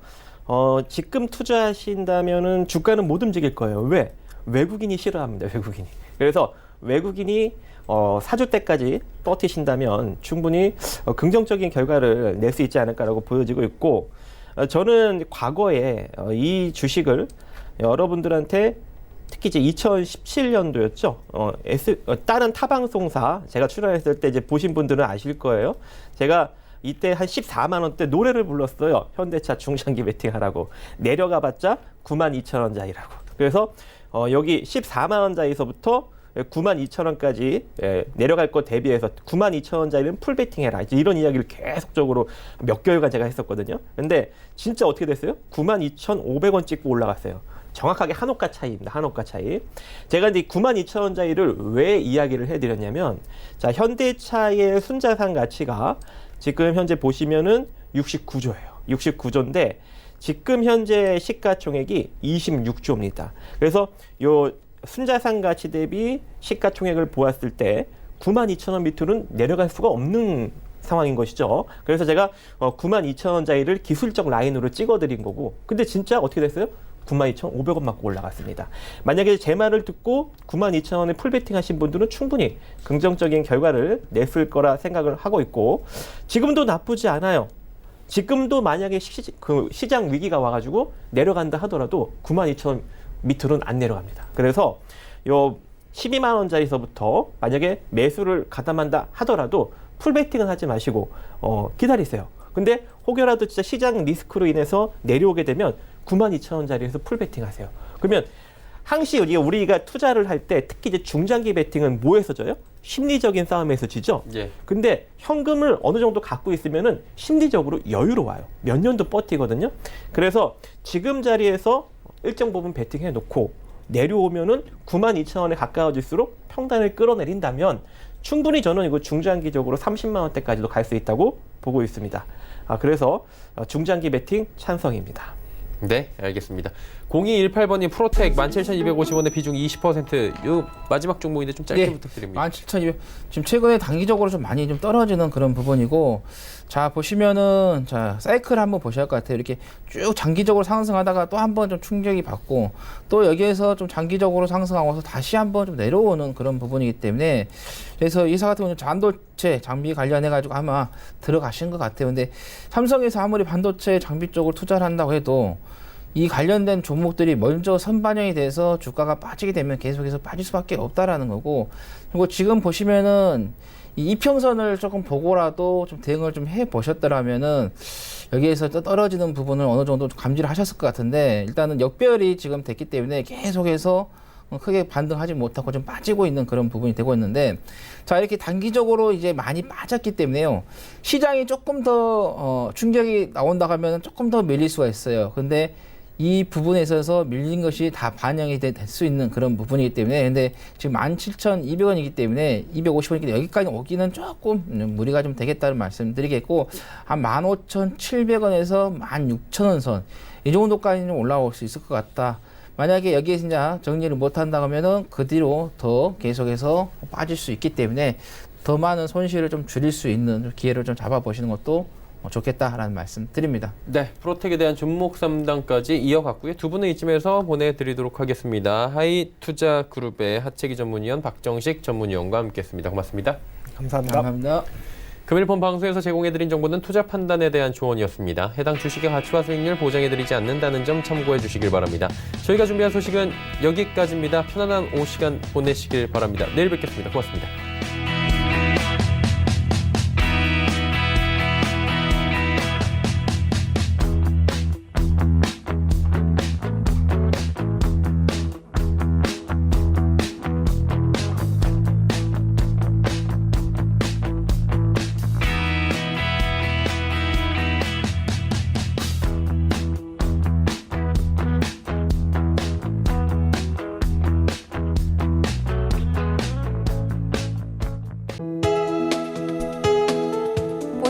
지금 투자하신다면은 주가는 못 움직일 거예요. 왜? 외국인이 싫어합니다, 외국인이. 그래서 외국인이 사주 때까지 버티신다면 충분히 긍정적인 결과를 낼 수 있지 않을까라고 보여지고 있고, 저는 과거에 이 주식을 여러분들한테 특히 이제 2017년도였죠. 다른 타방송사 제가 출연했을 때 이제 보신 분들은 아실 거예요. 제가 이때 한 14만 원대 노래를 불렀어요. 현대차 중장기 베팅하라고. 내려가봤자 92,000원짜리라고. 그래서 여기 14만 원짜리에서부터 92,000원까지 내려갈 것 대비해서 92,000원짜리는 풀 베팅해라. 이제 이런 이야기를 계속적으로 몇 개월간 제가 했었거든요. 근데 진짜 어떻게 됐어요? 92,500원 찍고 올라갔어요. 정확하게 한 호가 차이입니다. 한 호가 차이. 제가 이제 92,000원짜리를 왜 이야기를 해드렸냐면, 자, 현대차의 순자산 가치가 지금 현재 보시면은 69조예요. 69조인데 지금 현재 시가총액이 26조입니다. 그래서 요 순자산 가치 대비 시가총액을 보았을 때 92,000원 밑으로는 내려갈 수가 없는 상황인 것이죠. 그래서 제가 92,000원짜리를 기술적 라인으로 찍어드린 거고, 근데 진짜 어떻게 됐어요? 92,500원 맞고 올라갔습니다. 만약에 제 말을 듣고 92,000원에 풀베팅 하신 분들은 충분히 긍정적인 결과를 냈을 거라 생각을 하고 있고, 지금도 나쁘지 않아요. 지금도 만약에 시장 위기가 와가지고 내려간다 하더라도 92,000원 밑으로는 안 내려갑니다. 그래서 요 12만 원짜리서부터 만약에 매수를 가담한다 하더라도 풀베팅은 하지 마시고 기다리세요. 근데 혹여라도 진짜 시장 리스크로 인해서 내려오게 되면 92,000원짜리에서 풀베팅 하세요. 그러면 항시 우리가 투자를 할 때 특히 이제 중장기 베팅은 뭐에서 져요? 심리적인 싸움에서 지죠. 예. 근데 현금을 어느 정도 갖고 있으면은 심리적으로 여유로워요. 몇 년도 버티거든요. 그래서 지금 자리에서 일정 부분 베팅해 놓고 내려오면은 92,000원에 가까워질수록 평단을 끌어내린다면 충분히 저는 이거 중장기적으로 30만 원대까지도 갈 수 있다고 보고 있습니다. 그래서 중장기 베팅 찬성입니다. 네, 알겠습니다. 0218번님 프로텍 17,250원의 비중 20%. 요 마지막 종목인데 좀 짧게 부탁드립니다. 17,200. 지금 최근에 단기적으로 좀 많이 좀 떨어지는 그런 부분이고, 자 보시면은 자 사이클 한번 보셔야 할 것 같아요. 이렇게 쭉 장기적으로 상승하다가 또 한번 좀 충격이 받고, 또 여기에서 좀 장기적으로 상승하고서 다시 한번 좀 내려오는 그런 부분이기 때문에, 그래서 이사 같은 경우는 반도체 장비 관련해 가지고 아마 들어가신 것 같아요. 근데 삼성에서 아무리 반도체 장비 쪽을 투자를 한다고 해도 이 관련된 종목들이 먼저 선반영이 돼서 주가가 빠지게 되면 계속해서 빠질 수밖에 없다라는 거고, 그리고 지금 보시면은 이 이평선을 조금 보고라도 좀 대응을 좀 해 보셨더라면은 여기에서 떨어지는 부분을 어느 정도 감지를 하셨을 것 같은데, 일단은 역별이 지금 됐기 때문에 계속해서 크게 반등하지 못하고 좀 빠지고 있는 그런 부분이 되고 있는데, 자 이렇게 단기적으로 이제 많이 빠졌기 때문에요, 시장이 조금 더 충격이 나온다고 하면 조금 더 밀릴 수가 있어요. 근데 이 부분에 있어서 밀린 것이 다 반영이 될 수 있는 그런 부분이기 때문에, 근데 지금 17,200원이기 때문에 250원이기 때문에 여기까지 오기는 조금 무리가 좀 되겠다는 말씀 드리겠고, 한 15,700원에서 16,000원 선 이 정도까지는 올라올 수 있을 것 같다. 만약에 여기에 진짜 정리를 못한다 하면은 그 뒤로 더 계속해서 빠질 수 있기 때문에 더 많은 손실을 좀 줄일 수 있는 기회를 좀 잡아보시는 것도 좋겠다라는 말씀 드립니다. 네, 프로텍에 대한 종목 3단까지 이어갔고요. 두 분은 이쯤에서 보내드리도록 하겠습니다. 하이투자그룹의 하채기 전문위원 박정식 전문위원과 함께했습니다. 고맙습니다. 감사합니다. 금일폰 방송에서 제공해드린 정보는 투자 판단에 대한 조언이었습니다. 해당 주식의 가치와 수익률 보장해드리지 않는다는 점 참고해 주시길 바랍니다. 저희가 준비한 소식은 여기까지입니다. 편안한 오후 시간 보내시길 바랍니다. 내일 뵙겠습니다. 고맙습니다.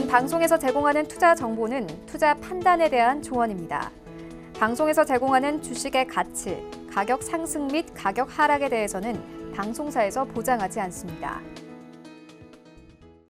방송에서 제공하는 투자 정보는 투자 판단에 대한 조언입니다. 방송에서 제공하는 주식의 가치, 가격 상승 및 가격 하락에 대해서는 방송사에서 보장하지 않습니다.